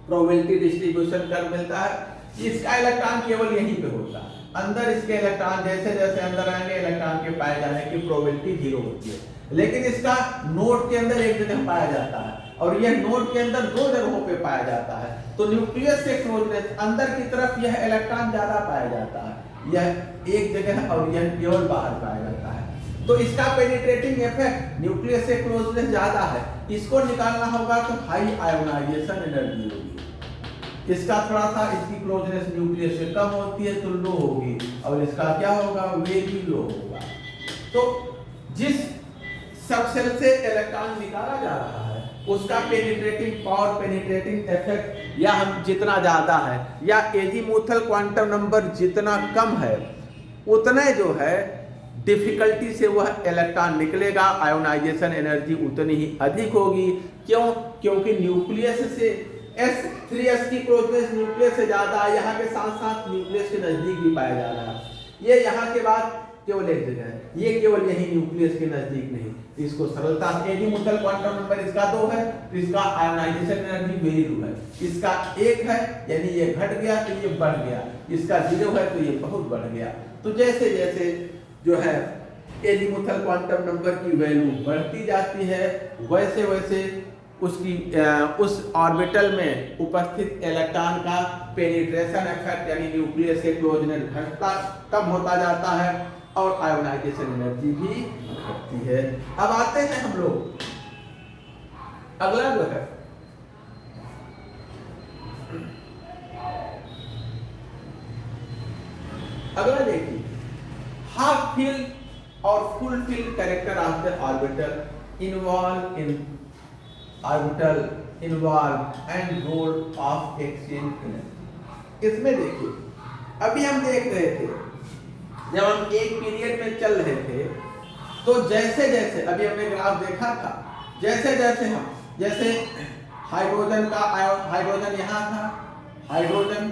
प्रोबेबिलिटी डिस्ट्रीब्यूशन कर्व मिलता है। इसका इलेक्ट्रॉन केवल यहीं पे होता है, अंदर इसके इलेक्ट्रॉन जैसे जैसे अंदर आएंगे इलेक्ट्रॉन के पाए जाने की प्रोबेबिलिटी 0 होती है, लेकिन इसका नोड के अंदर एक जगह पाया जाता है और यह नोड के अंदर 2 जगहों पे पाया जाता है। तो न्यूक्लियस से क्लोजनेस अंदर की तरफ यह इलेक्ट्रॉन ज्यादा पाया जाता है, यह एक जगह और यह केवल बाहर पाया जाता है। तो इसका पेनिट्रेटिंग इफेक्ट न्यूक्लियस से क्लोजनेस ज्यादा है, इसको निकालना होगा तो हाई आयोनाइजेशन एनर्जी होगी। इसका थोड़ा सा इसकी क्लोजनेस न्यूक्लियस से कम होती है तो लो होगी और इसका क्या होगा वे भी लो होगा। तो जिस सबसेल से इलेक्ट्रॉन निकाला जा रहा है उसका पेनिट्रेटिंग पावर, पेनिट्रेटिंग इफेक्ट या हम जितना ज्यादा है या एजीमुथल क्वांटम नंबर जितना कम है उतने जो है डिफिकल्टी से वह इलेक्ट्रॉन निकलेगा, आयोनाइजेशन एनर्जी उतनी ही अधिक होगी। क्यों? क्योंकि न्यूक्लियस से S3s की क्लोजनेस न्यूक्लियस से ज्यादा है, यहाँ के साथ साथ न्यूक्लियस के नजदीक भी पाया जा रहा है। ये यहाँ के बाद केवल एक जगह है, ये केवल यही न्यूक्लियस के नजदीक नहीं। इसको सरलता से एजीमुथल क्वांटम नंबर इसका 2 है तो इसका आयोनाइजेशन एनर्जी वेरी लो है, इसका 1 है यानी ये घट गया तो ये बढ़ गया, इसका 0 है तो ये बहुत बढ़ गया। तो जैसे जैसे जो है एजीमुथल क्वांटम नंबर की वैल्यू बढ़ती जाती है वैसे वैसे उसकी उस ऑर्बिटल में उपस्थित इलेक्ट्रॉन का पेनिट्रेशन इफेक्ट यानी न्यूक्लियस के क्लोजनेस घटता कम होता जाता है और आयोनाइजेशन एनर्जी भी घटती है। अब आते हैं हम लोग अगला जो है अगला देखिए हाफ फिल्ड और full filled character of the orbital involve and role of exchange energy. इसमें देखिए अभी हम देख रहे थे जब हम एक पीरियड में चल रहे थे तो जैसे जैसे अभी हमने ग्राफ देखा था जैसे जैसे हम, जैसे हाइड्रोजन का हाइड्रोजन यहाँ था, हाइड्रोजन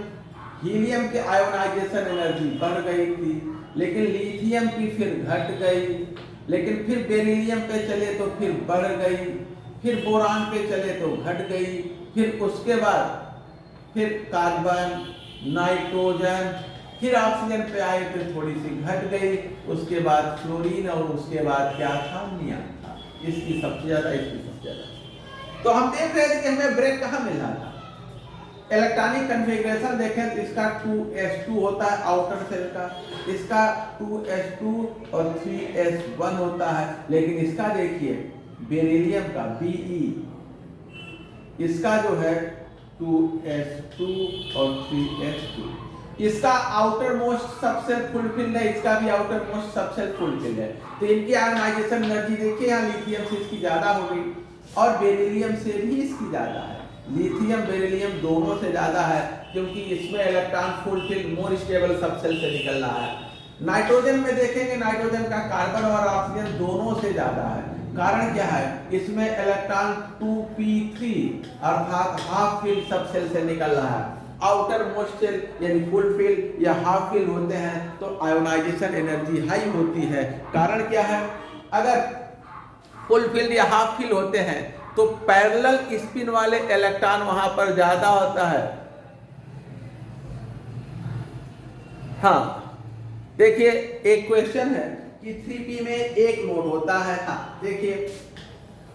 हीलियम के आयोनाइजेशन एनर्जी बढ़ गई थी, लेकिन लिथियम की फिर घट गई, लेकिन फिर बेरिलियम पे चले तो फिर बढ़ गई, फिर बोरान पे चले तो घट गई, फिर उसके बाद फिर कार्बन, नाइट्रोजन, फिर ऑक्सीजन पे आए तो थोड़ी सी घट गई, उसके बाद फ्लोरीन और उसके बाद क्या था, नियॉन था। इसकी सबसे ज्यादा, इसकी सबसे ज्यादा। तो हम देख रहे थे कि हमें ब्रेक कहाँ मिला था। इलेक्ट्रॉनिक कन्फिग्रेशन देखें तो इसका 2s2 होता है आउटर सेल का, इसका 2s2 और 3s1 होता है, लेकिन इसका देखिए बेरिलियम का Be, इसका जो है 2s2 और 3s2, इसका आउटर मोस्ट सबसे फुलफिल्ड है, इसका भी आउटर मोस्ट सबसे फुलफिल्ड है। तो इनकी आयोनाइजेशन एनर्जी देखिए, यहाँ लिथियम से इसकी ज्यादा हो गई और बेरिलियम से भी इसकी ज्यादा है। लिथियम बेरिलियम दोनों से ज्यादा है, क्योंकि इसमें electron fulfilled more stable subshell से निकल रहा है। नाइट्रोजन में देखेंगे, नाइट्रोजन का कार्बन और ऑक्सीजन दोनों से ज्यादा है। कारण क्या है, इसमें इलेक्ट्रॉन 2p3 अर्थात हाफ फील्ड सबसेल से निकल रहा है। आउटर मोस्ट सेल यानी फुल फील्ड या हाफ फील्ड होते हैं तो आयोनाइजेशन एनर्जी हाई होती है। कारण क्या है, अगर फुल फील्ड या हाफ फील्ड होते हैं तो पैरेलल स्पिन वाले इलेक्ट्रॉन वहां पर ज्यादा होता है। हाँ देखिए, एक क्वेश्चन है कि 3p में एक नोड होता है। हाँ देखिए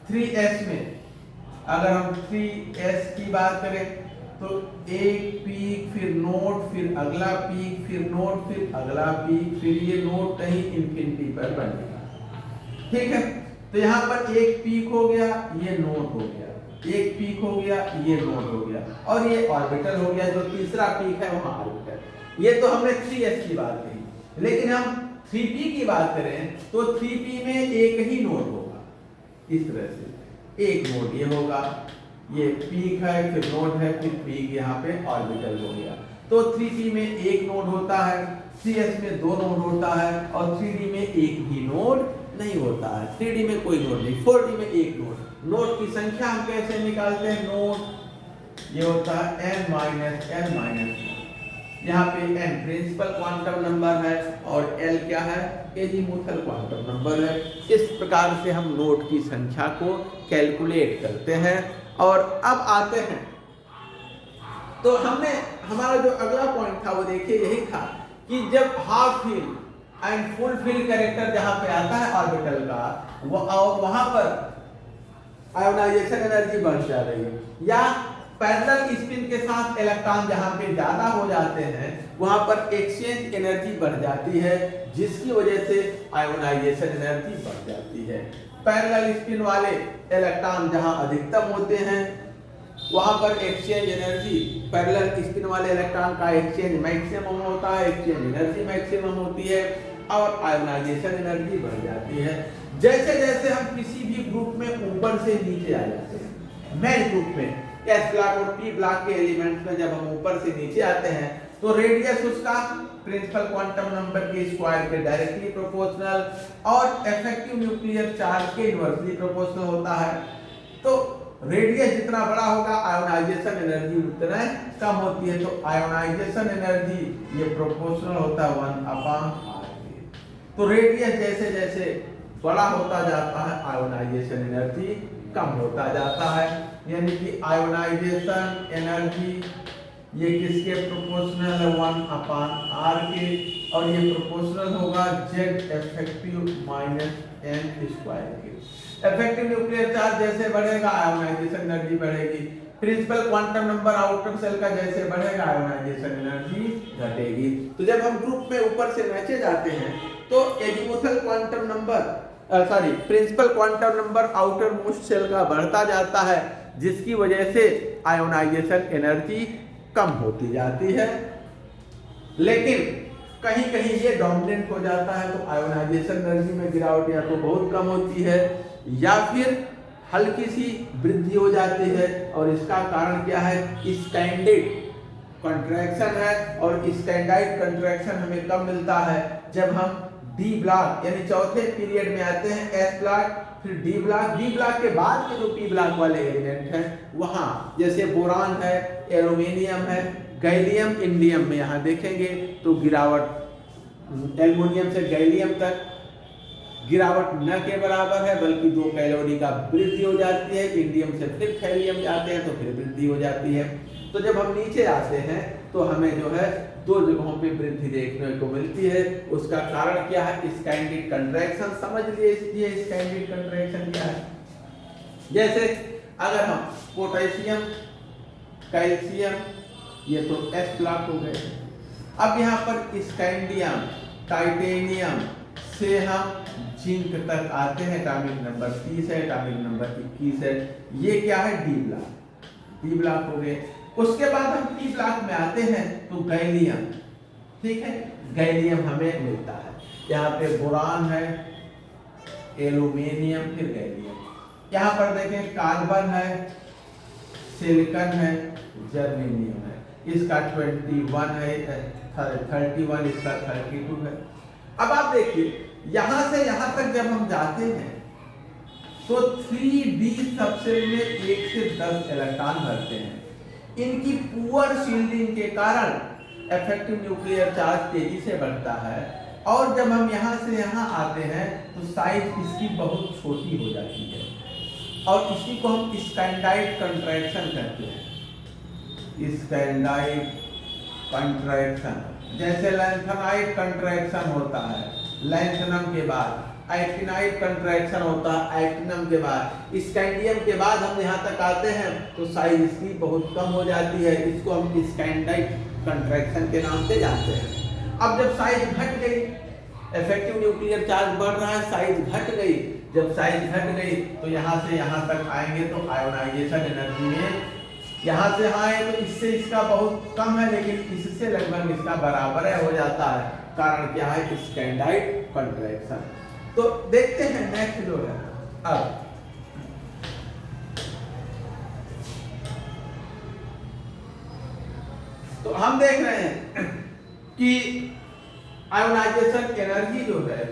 3s में अगर हम 3s की बात करें तो एक पीक, फिर नोड, फिर अगला पीक, फिर नोड, फिर अगला पीक, फिर ये नोड कहीं इंफिनिटी पर बनेगा। ठीक है, तो यहाँ पर एक पीक हो गया, ये नोड हो गया, एक पीक हो गया, ये नोड हो गया, और ये ऑर्बिटल हो गया। जो तीसरा पीक है वहां ऑर्बिटल। ये तो हमने 3s की बात कही, लेकिन हम 3p की बात करें तो 3p में एक ही नोड होगा। इस तरह से एक नोड ये होगा, ये पीक है, फिर नोड है, फिर पीक, यहाँ पे ऑर्बिटल हो गया। तो 3p में एक नोड होता है, 3s में दो नोड होता है, और 3d में एक भी नोड नहीं होता है। 3d में कोई नोड नहीं, 4d में एक नोड। नोड की संख्या हम कैसे निकालते हैं, नोड ये होता है n माइनस n माइनस। यहाँ पे n प्रिंसिपल क्वांटम नंबर है और l क्या है, एजीमुथल क्वांटम नंबर है। इस प्रकार से हम नोड की संख्या को कैलकुलेट करते हैं। और अब आते हैं, तो हमने हमारा जो अगला पॉइंट था वो देखिए यही था कि जब half field and full field character जहां पे आता है ऑर्बिटल का, वहां पर आयोनाइजेशन एनर्जी बढ़ जा रही है, या पैरेलल स्पिन के साथ इलेक्ट्रॉन जहां पे ज्यादा हो जाते हैं वहां पर एक्सचेंज एनर्जी बढ़ जाती है, जिसकी वजह से आयोनाइजेशन एनर्जी बढ़ जाती है। पैरेलल स्पिन वाले इलेक्ट्रॉन जहां अधिकतम होते हैं वहां पर एक्सचेंज एनर्जी, पैरेलल स्पिन वाले इलेक्ट्रॉन का एक्सचेंज मैक्सिमम होता है, एक्सचेंज एनर्जी मैक्सिमम होती है और आयोनाइजेशन एनर्जी बढ़ जाती है। जैसे जैसे हम किसी भी ग्रुप में ऊपर से नीचे आ जाते हैं, मेन ग्रुप में एस ब्लॉक और पी ब्लॉक के एलिमेंट्स में जब हम ऊपर से नीचे आते हैं तो रेडियस उसका प्रिंसिपल क्वांटम नंबर के स्क्वायर के डायरेक्टली प्रोपोर्शनल और इफेक्टिव न्यूक्लियर चार्ज के इनवर्सली प्रोपोर्शनल होता है। तो रेडियस जितना बड़ा होगा आयोनाइजेशन एनर्जी उतना कम होती है। तो आयोनाइजेशन एनर्जी ये प्रोपोर्शनल होता है 1/r के। तो रेडियस जैसे जैसे बड़ा होता जाता है आयोनाइजेशन एनर्जी कम होता जाता है, यानी कि आयोनाइजेशन एनर्जी ये किसके प्रोपोर्शनल है, 1/r के, और ये प्रोपोर्शनल होगा Z effective minus n square के। इफेक्टिव न्यूक्लियर चार्ज जैसे बढ़ेगा आयोनाइजेशन एनर्जी बढ़ेगी, principal quantum number outer shell का जैसे बढ़ेगा आयोनाइजेशन एनर्जी घटेगी। तो जब हम ग्रुप में ऊपर से नीचे जाते हैं तो azimuthal quantum number principal quantum number outermost shell का बढ़ता जाता है, जिसकी वजह से आयोनाइजेशन एनर्जी कम होती जाती है। लेकिन कहीं कहीं ये डोमिनेंट हो जाता है तो आयोनाइजेशन एनर्जी में गिरावट या तो बहुत कम होती है या फिर हल्की सी वृद्धि हो जाती है। और इसका कारण क्या है, स्टैंडर्ड कंट्रैक्शन है, और स्टैंडर्ड कंट्रैक्शन हमें कब मिलता है, जब हम डी ब्लॉक यानी चौथे पीरियड में आते हैं एस ब्लॉक, फिर डी ब्लॉक। डी ब्लॉक के बाद के जो पी ब्लॉक वाले एलिमेंट हैं वहाँ जैसे बोरान है, एल्यूमिनियम है, गैलियम, इंडियम में यहाँ देखेंगे तो गिरावट एल्युमिनियम से गैलियम तक गिरावट न के बराबर है बल्कि 2 कैलोरी का वृद्धि हो जाती है। इंडियम से फिर थैलियम जाते हैं तो फिर वृद्धि हो जाती है। तो जब हम नीचे आते हैं तो हमें जो है 2 जगहों पे वृद्धि देखने को मिलती है। उसका कारण क्या है? Scandide contraction. समझ लीजिए स्कैंडिड कंट्रैक्शन क्या है। जैसे अगर हम पोटेशियम, कैल्शियम, ये तो एस ब्लॉक हो गए। अब यहाँ पर स्कैंडियम, टाइटेनियम से हम जिंक तक आते हैं। एटॉमिक नंबर 30 है, एटॉमिक नंबर 21 है। ये क्या है? डी ब्लॉक, डी ब्लॉक हो गए। उसके बाद हम पी ब्लॉक में आते हैं तो गैलियम, ठीक है, गैलियम हमें मिलता है। यहाँ पे बोरान है, एल्यूमिनियम, फिर गैलियम। यहाँ पर देखें कार्बन है, सिलिकॉन है, जर्मेनियम है। इसका 21 है, 31, इसका 32 है। अब आप देखिए यहां से यहां तक जब हम जाते हैं तो 3d सबसेल में 1 से 10 इलेक्ट्रॉन भरते हैं। इनकी पुअर शील्डिंग के कारण इफेक्टिव न्यूक्लियर चार्ज तेजी से बढ़ता है और जब हम यहां से यहां आते हैं तो साइज इसकी बहुत छोटी हो जाती है और इसी को हम स्कैंडाइड कंट्रैक्शन कहते हैं। स्कैंडाइड कंट्रैक्शन, जैसे लैंथेनाइड कंट्रैक्शन होता है लैंथेनम के बाद, एक्टिनाइड कंट्रैक्शन होता है एक्टिनम के बाद, स्कैंडियम के बाद हम यहाँ तक आते हैं तो साइज इसकी बहुत कम हो जाती है। इसको हम स्कैंडाइड कंट्रैक्शन के नाम से जानते हैं। अब जब साइज घट गई, इफेक्टिव न्यूक्लियर चार्ज बढ़ रहा है, साइज घट गई। जब साइज घट गई तो यहाँ से यहाँ तक आएंगे तो आयोनाइजेशन एनर्जी में यहाँ से आए तो इससे इसका बहुत कम है लेकिन इससे लगभग इसका बराबर है हो जाता है। कारण क्या है? स्कैंडाइड कंट्रैक्शन। तो देखते हैं नेक्स्ट जो है। अब तो हम देख रहे हैं कि आयोनाइजेशन एनर्जी जो है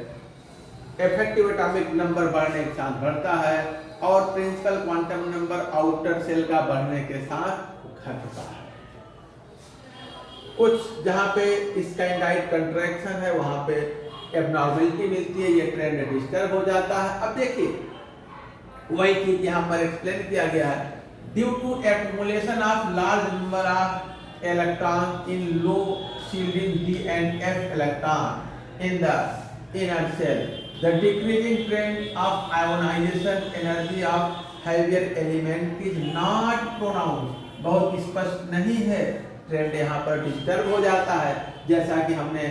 इफेक्टिव एटॉमिक नंबर बढ़ने के साथ बढ़ता है और principal quantum number outer shell का बढ़ने के साथ घटता है। कुछ जहां पे स्कैंडाइड कंट्रैक्शन है वहां पे एबनॉर्मलिटी मिलती है, ये ट्रेंड डिस्टर्ब हो जाता है। अब देखिए वही चीज यहाँ पर एक्सप्लेन किया गया है। Due to accumulation of large number of electron in low shielding d and f electron in the inner cell, the decreasing trend of ionization energy of heavier element is not pronounced। बहुत स्पष्ट नहीं है, trend यहाँ पर disturb हो जाता है। जैसा कि हमने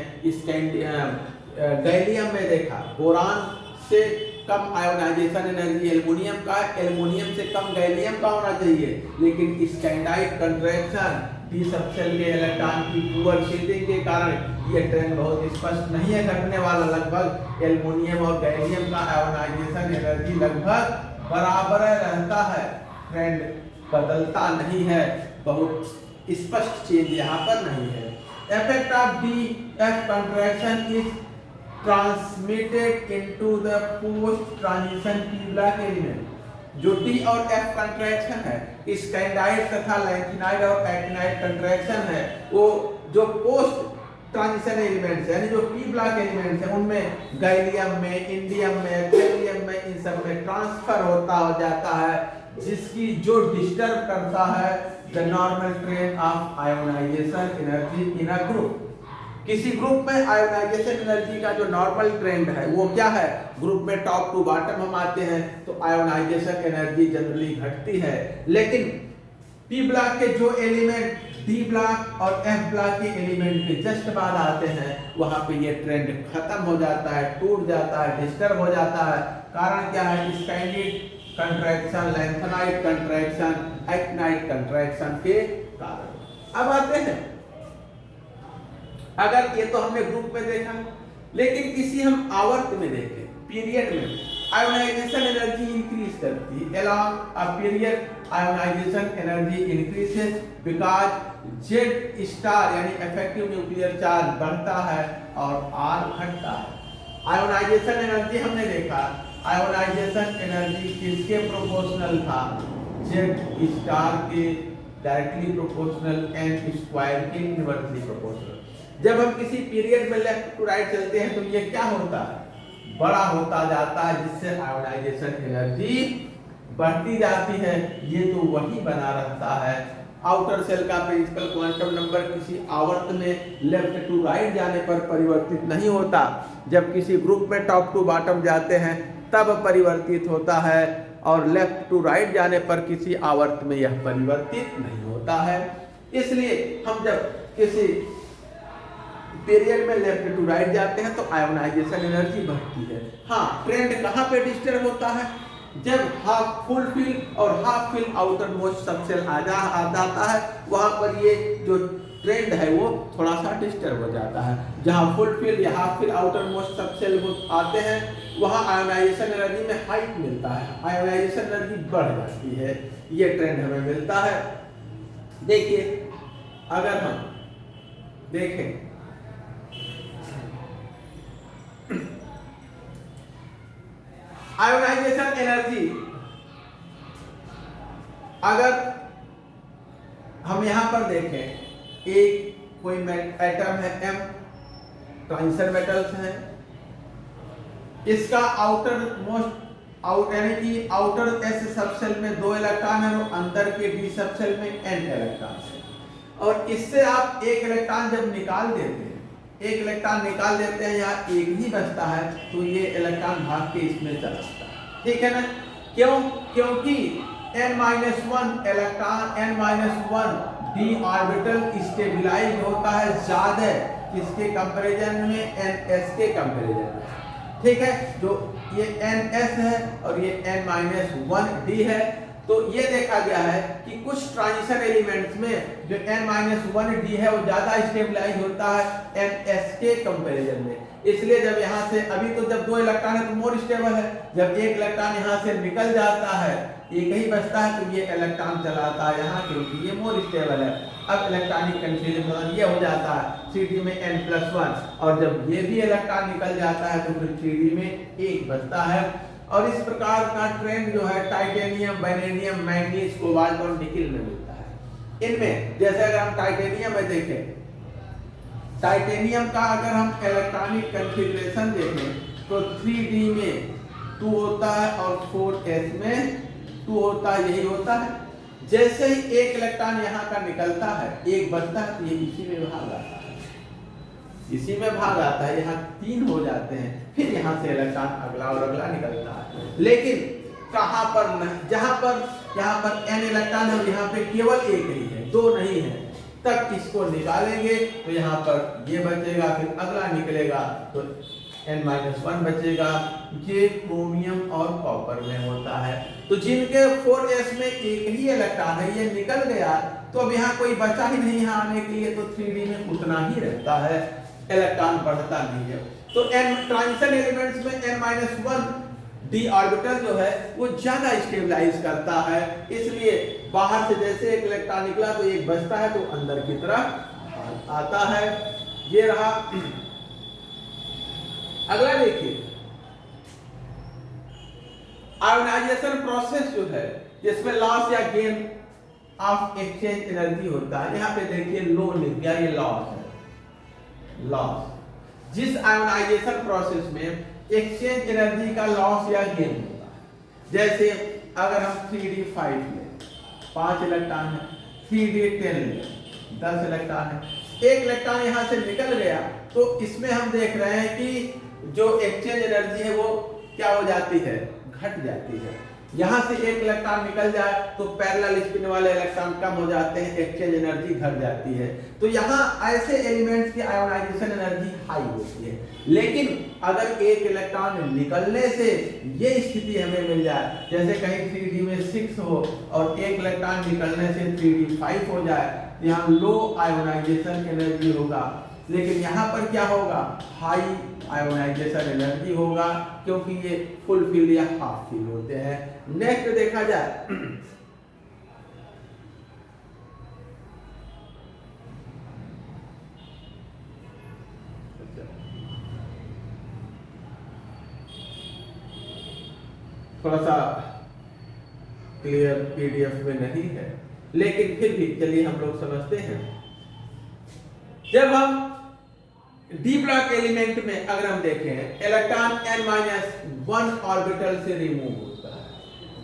गैलियम में देखा, बोरान से कम आयोनाइजेशन एनर्जी एल्युमिनियम का, एल्युमिनियम से कम गैलियम का होना चाहिए, लेकिन स्कैंडाइड कंट्रैक्शन डी सबसेल के इलेक्ट्रॉन की पुअर शील्डिंग के कारण ये ट्रेंड बहुत स्पष्ट नहीं है घटने वाला। लगभग एल्युमिनियम और गैलियम का आयोनाइजेशन एनर्जी लगभग बराबर रहता है, ट्रेंड बदलता नहीं है, बहुत स्पष्ट चीज यहाँ पर नहीं है। Effect of D F contraction is transmitted into the post transition P block element. जो डी और एफ कंट्रैक्शन है, स्कैंडाइड तथा लैंथेनाइड और एक्टिनाइड कंट्रैक्शन है, वो जो पोस्ट ट्रांजिशन एलिमेंट्स यानी जो पी ब्लॉक एलिमेंट्स हैं उनमें गैलियम में, इंडियम में, थैलियम में, इन सब में ट्रांसफर होता हो जाता है, जिसकी जो डिस्टर्ब करता है the normal trend of ionisation energy in a group. किसी ग्रुप में आयोनाइजेशन एनर्जी का जो नॉर्मल ट्रेंड है वो क्या है? ग्रुप में टॉप टू बॉटम हम आते हैं तो आयोनाइजेशन एनर्जी जनरली घटती है, लेकिन पी ब्लॉक के जो एलिमेंट डी ब्लॉक और एफ ब्लॉक के एलिमेंट के जस्ट बाद आते हैं वहां पे ये ट्रेंड खत्म हो जाता है, टूट जाता है, डिस्टर्ब हो जाता है। कारण क्या है? Scandide contraction, lanthanide contraction, actinide contraction के कारण। अब आते हैं, अगर ये तो हमने ग्रुप में देखा, लेकिन किसी हम आवर्त में देखें, पीरियड में आयोनाइजेशन एनर्जी इंक्रीज करती है। Along a period ionisation energy increases because Z star यानी इफेक्टिव न्यूक्लियर चार्ज बढ़ता है और आर घटता है। आयोनाइजेशन एनर्जी हमने देखा, आयोनाइजेशन एनर्जी किसके प्रोपोर्शनल था, जेड स्टार के डायरेक्टली प्रोपोर्शनल, एन स्क्वायर के इनवर्सली प्रोपोर्शनल। जब हम किसी पीरियड में लेफ्ट टू राइट चलते हैं तो ये क्या होता है, बड़ा होता जाता है, जिससे आयोनाइजेशन एनर्जी बढ़ती जाती है। ये तो वही बना रहता है। आउटर सेल का प्रिंसिपल क्वांटम नंबर किसी आवर्त में लेफ्ट टू राइट जाने पर परिवर्तित नहीं होता, जब किसी ग्रुप में टॉप टू बॉटम जाते हैं तब परिवर्तित होता है, और लेफ्ट टू राइट जाने पर किसी आवर्त में यह परिवर्तित नहीं होता है। इसलिए हम जब किसी पीरियड में लेफ्ट टू राइट जाते हैं तो आयोनाइजेशन एनर्जी बढ़ती है। हाँ, ट्रेंड कहाँ पे डिस्टर्ब होता है, जब हाफ फुल फिल और half fill outermost subshell आ जाता है, वहां पर ये जो ट्रेंड है वो थोड़ा सा डिस्टर्ब हो जाता है। जहां फुल फिल या half fill outermost subshell आते हैं वहां आयोनाइजेशन एनर्जी में हाइट मिलता है, आयोनाइजेशन एनर्जी बढ़ जाती है, ये ट्रेंड हमें मिलता है। देखिए, अगर हम देखें आयोनाइजेशन एनर्जी, अगर हम यहां पर देखें, एक कोई एटम है M, ट्रांजिशन मेटल्स हैं, इसका आउटर मोस्ट यानी कि आउटर S सबसेल में 2 इलेक्ट्रॉन है और अंदर के D सबसेल में N इलेक्ट्रॉन है, और इससे आप एक इलेक्ट्रॉन जब निकाल देते हैं, एक इलेक्ट्रॉन निकाल देते हैं, यहाँ एक ही बचता है, तो ये इलेक्ट्रॉन भाग के इसमें चला जाता है, ठीक है ना। क्यों? क्योंकि n-1 electron, n-1 d orbital stabilise होता है ज्यादा किसके कंपैरिजन में, ns के कंपैरिजन में, ठीक है। जो ये ns है और ये n-1 d है, तो ये देखा गया है कि कुछ ट्रांजिशन एलिमेंट्स में जो n-1 d है वो ज्यादा स्टेबलाइज होता है ns के कंपैरिजन में। इसलिए जब यहाँ से, अभी तो जब 2 इलेक्ट्रॉन है तो मोर स्टेबल है, जब एक इलेक्ट्रॉन यहाँ से निकल जाता है, एक ही बचता है, तो ये इलेक्ट्रॉन चलाता है यहाँ, क्योंकि ये मोर स्टेबल है। अब इलेक्ट्रॉनिक कंफ्यूजन ये हो जाता है, 3d में n+1, और जब ये भी इलेक्ट्रॉन निकल जाता है तो फिर 3d में 1 बचता है। और इस प्रकार का ट्रेंड जो है टाइटेनियम, वैनेडियम, मैंगनीज, कोबाल्ट और निकिल में मिलता है। इनमें जैसे अगर हम टाइटेनियम में देखें, टाइटेनियम का अगर हम इलेक्ट्रॉनिक कॉन्फ़िगरेशन देखें तो 3d में 2 होता है और 4s में 2 होता है, यही होता है। जैसे ही एक इलेक्ट्रॉन यहाँ का निकलता है, एक बचता है, तो ये इसी में भाग आता है, इसी में भाग आता है, यहाँ 3 हो जाते हैं, फिर यहाँ से इलेक्ट्रॉन अगला और अगला निकलता है। लेकिन कहाँ पर नहीं, जहाँ पर यहाँ पर n इलेक्ट्रॉन है और यहाँ पे केवल एक ही है, 2 नहीं है, तब इसको निकालेंगे तो यहाँ पर ये बचेगा, फिर अगला निकलेगा तो n-1 बचेगा। ये क्रोमियम और कॉपर में होता है। तो जिनके 4s में एक ही इलेक्ट्रॉन है, ये निकल गया, तो अब यहाँ कोई बचा ही नहीं यहाँ आने के लिए, तो 3d में उतना ही रहता है, इलेक्ट्रॉन बढ़ता नहीं है। तो ट्रांजिशन एलिमेंट्स में n-1 d ऑर्बिटल जो है वो ज्यादा स्टेबलाइज करता है, इसलिए बाहर से जैसे एक इलेक्ट्रॉन निकला तो एक बचता है, तो अंदर की तरफ आता है। ये रहा। अगला देखिए, आयोनाइजेशन प्रोसेस जो है जिसमें लॉस या गेन ऑफ एक्सचेंज एनर्जी होता है। यहाँ पे देखिए लो लिख दिया, ये लॉस है, लॉस। जिस आयोनाइजेशन प्रोसेस में एक्सचेंज एनर्जी का लॉस या गेन होता है, जैसे अगर हम 3d5 लें, 5 इलेक्ट्रॉन है, 3d10 लें, 10 इलेक्ट्रॉन है, एक इलेक्ट्रॉन यहाँ से निकल गया, तो इसमें हम देख रहे हैं कि जो एक्सचेंज एनर्जी है वो क्या हो जाती है, घट जाती है। यहाँ से एक इलेक्ट्रॉन निकल जाए तो पैरेलल स्पिन वाले इलेक्ट्रॉन कम हो जाते हैं, एक्सचेंज एनर्जी घट जाती है। तो यहाँ ऐसे एलिमेंट्स की आयोनाइजेशन एनर्जी हाई होती है। लेकिन अगर एक इलेक्ट्रॉन निकलने से ये स्थिति हमें मिल जाए, जैसे कहीं 3d में 6 हो और एक इलेक्ट्रॉन निकलने से 3d 5 हो जाए, यहाँ लो आयोनाइजेशन एनर्जी होगा। लेकिन यहाँ पर क्या होगा, हाई आयोनाइजेशन एनर्जी होगा, क्योंकि ये फुल फिल या हाफ फिल होते हैं। नेक्स्ट देखा जाए, थोड़ा सा क्लियर पीडीएफ में नहीं है, लेकिन फिर भी चलिए हम लोग समझते हैं। जब हम डी ब्लॉक एलिमेंट में अगर हम देखें इलेक्ट्रॉन n-1 ऑर्बिटल से रिमूव होता है,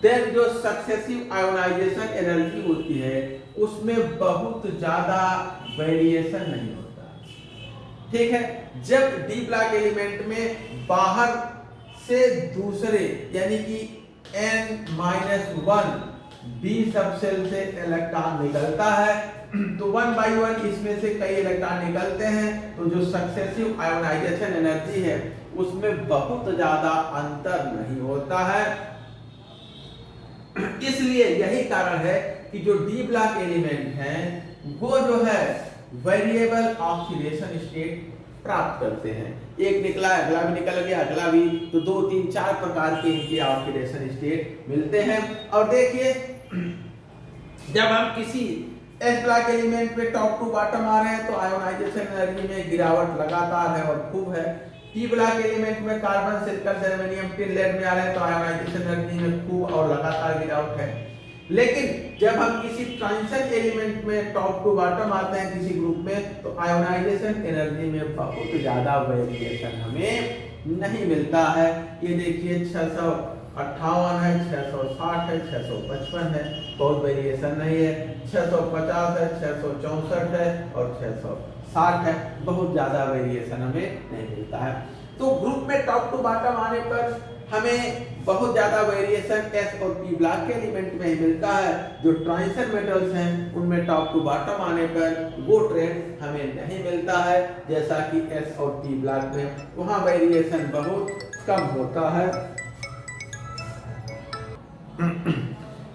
देन जो सक्सेसिव आयोनाइजेशन एनर्जी होती है उसमें बहुत ज्यादा वेरिएशन नहीं होता। ठीक है, जब डी ब्लॉक एलिमेंट में बाहर से दूसरे यानी कि n-1 बी सबसेल से इलेक्ट्रॉन निकलता है तो 1 by 1 इसमें से कई इलेक्ट्रॉन निकलते हैं, तो जो सक्सेसिव आयोनाइजेशन एनर्जी है उसमें बहुत ज्यादा अंतर नहीं होता है। इसलिए यही कारण है कि जो डी ब्लॉक एलिमेंट है वो जो है वेरिएबल ऑक्सीडेशन स्टेट प्राप्त करते हैं। एक निकला अगला भी निकल गया अगला भी, तो 2 3 4 प्रकार के इनके ऑक्सीडेशन स्टेट मिलते हैं। और देखिए जब हम किसी एस ब्लॉक एलिमेंट पे टॉप टू बॉटम आ रहे हैं तो आयोनाइजेशन एनर्जी में गिरावट लगातार है और खूब है। पी ब्लॉक एलिमेंट में carbon silicon germanium tin lead में आ रहे हैं तो आयोनाइजेशन एनर्जी में खूब और लगातार गिरावट है। लेकिन जब हम किसी ट्रांजिशन एलिमेंट में टॉप टू बॉटम आते हैं किसी ग्रुप में तो आयोनाइजेशन एनर्जी में बहुत ज्यादा वेरिएशन हमें नहीं मिलता है। ये देखिए 658 है, 660 है, 655 है, बहुत वेरिएशन नहीं है। 650 है, 664 है और 660 है, बहुत ज्यादा वेरिएशन हमें नहीं मिलता है। तो ग्रुप में टॉप टू बॉटम आने पर हमें बहुत ज्यादा वेरिएशन एस और पी ब्लॉक के एलिमेंट में ही मिलता है। जो ट्रांजिशन मेटल्स हैं उनमें टॉप टू बॉटम आने पर वो ट्रेंड हमें नहीं मिलता है, जैसा कि एस और पी ब्लॉक में वहां वेरिएशन बहुत कम होता है।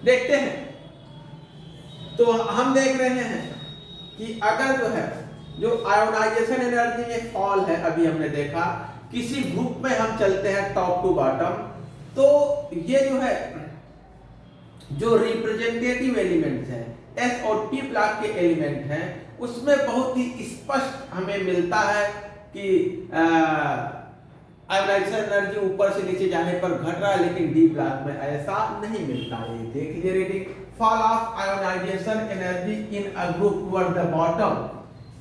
देखते हैं तो हम देख रहे हैं कि अगर जो है जो आयोनाइजेशन एनर्जी में फॉल है, अभी हमने देखा किसी ग्रुप में हम चलते हैं टॉप टू बॉटम, तो ये जो है जो रिप्रेजेंटेटिव एलिमेंट्स हैं एस और पी ब्लॉक के एलिमेंट हैं उसमें बहुत ही स्पष्ट हमें मिलता है कि आयोनाइजेशन एनर्जी ऊपर से नीचे जाने पर घट रहा है, लेकिन डी ब्लॉक में ऐसा नहीं मिलता है। देख लीजिए reading fall of ionisation energy in a group toward the bottom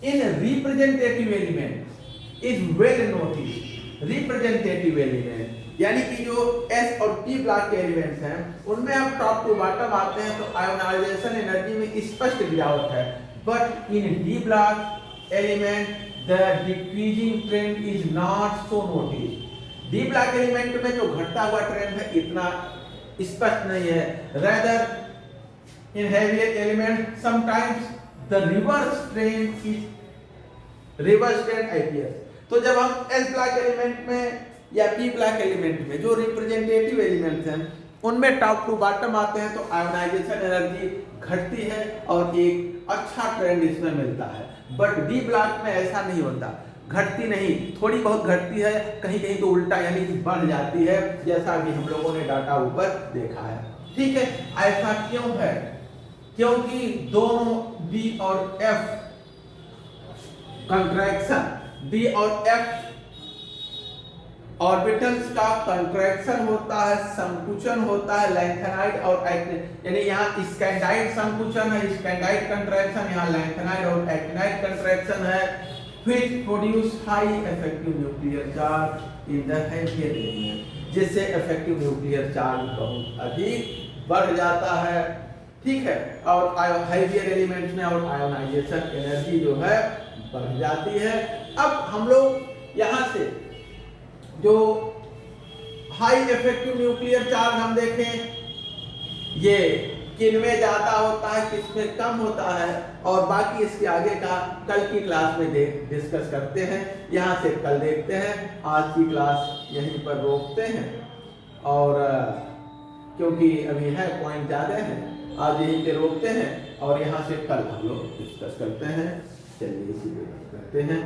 in representative element is well noticed. Representative element यानी कि जो एस और पी ब्लॉक के एलिमेंट्स हैं उनमें हम टॉप टू बॉटम आते हैं तो आयोनाइजेशन एनर्जी में स्पष्ट गिरावट है, but in D block element the decreasing trend is not so noticed. D block element में जो घटता हुआ ट्रेंड है इतना स्पष्ट नहीं है। Rather in heavier element sometimes the reverse trend appears. तो जब हम एस ब्लॉक एलिमेंट में या पी ब्लॉक एलिमेंट में जो रिप्रेजेंटेटिव एलिमेंट्स हैं उनमें टॉप टू बॉटम आते हैं तो आयोनाइजेशन एनर्जी घटती है और एक अच्छा ट्रेंड इसमें मिलता है। बट डी ब्लॉक में ऐसा नहीं होता, घटती नहीं, थोड़ी बहुत घटती है, कहीं कहीं तो उल्टा यानी कि बढ़ जाती है, जैसा कि हम लोगों ने डाटा ऊपर देखा है। ठीक है, ऐसा क्यों है? क्योंकि दोनों डी और एफ कंट्रैक्शन, डी और एफ ऑर्बिटल्स का कंट्रैक्शन होता है, संकुचन होता है, लैंथेनाइड और यानी यहाँ स्कैंडाइड संकुचन है, स्कैंडाइड कंट्रैक्शन, यहाँ लैंथेनाइड और एक्टिनाइड कंट्रैक्शन है, which produce high effective nuclear charge in the heavier element, जिससे effective nuclear charge बहुत अधिक बढ़ जाता है। ठीक है, और heavier elements में और आयोनाइजेशन एनर्जी जो है बढ़ जाती है। अब हम लोग यहाँ से जो हाई इफेक्टिव न्यूक्लियर चार्ज हम देखें ये किनमें ज्यादा होता है, किसमें कम होता है, और बाकी इसके आगे का कल की क्लास में डिस्कस करते हैं। यहाँ से कल देखते हैं, आज की क्लास यहीं पर रोकते हैं और क्योंकि अभी है पॉइंट ज़्यादा है, आज यहीं पे रोकते हैं और यहाँ से कल हम लोग डिस्कस करते हैं। चलिए इसी पे करते हैं।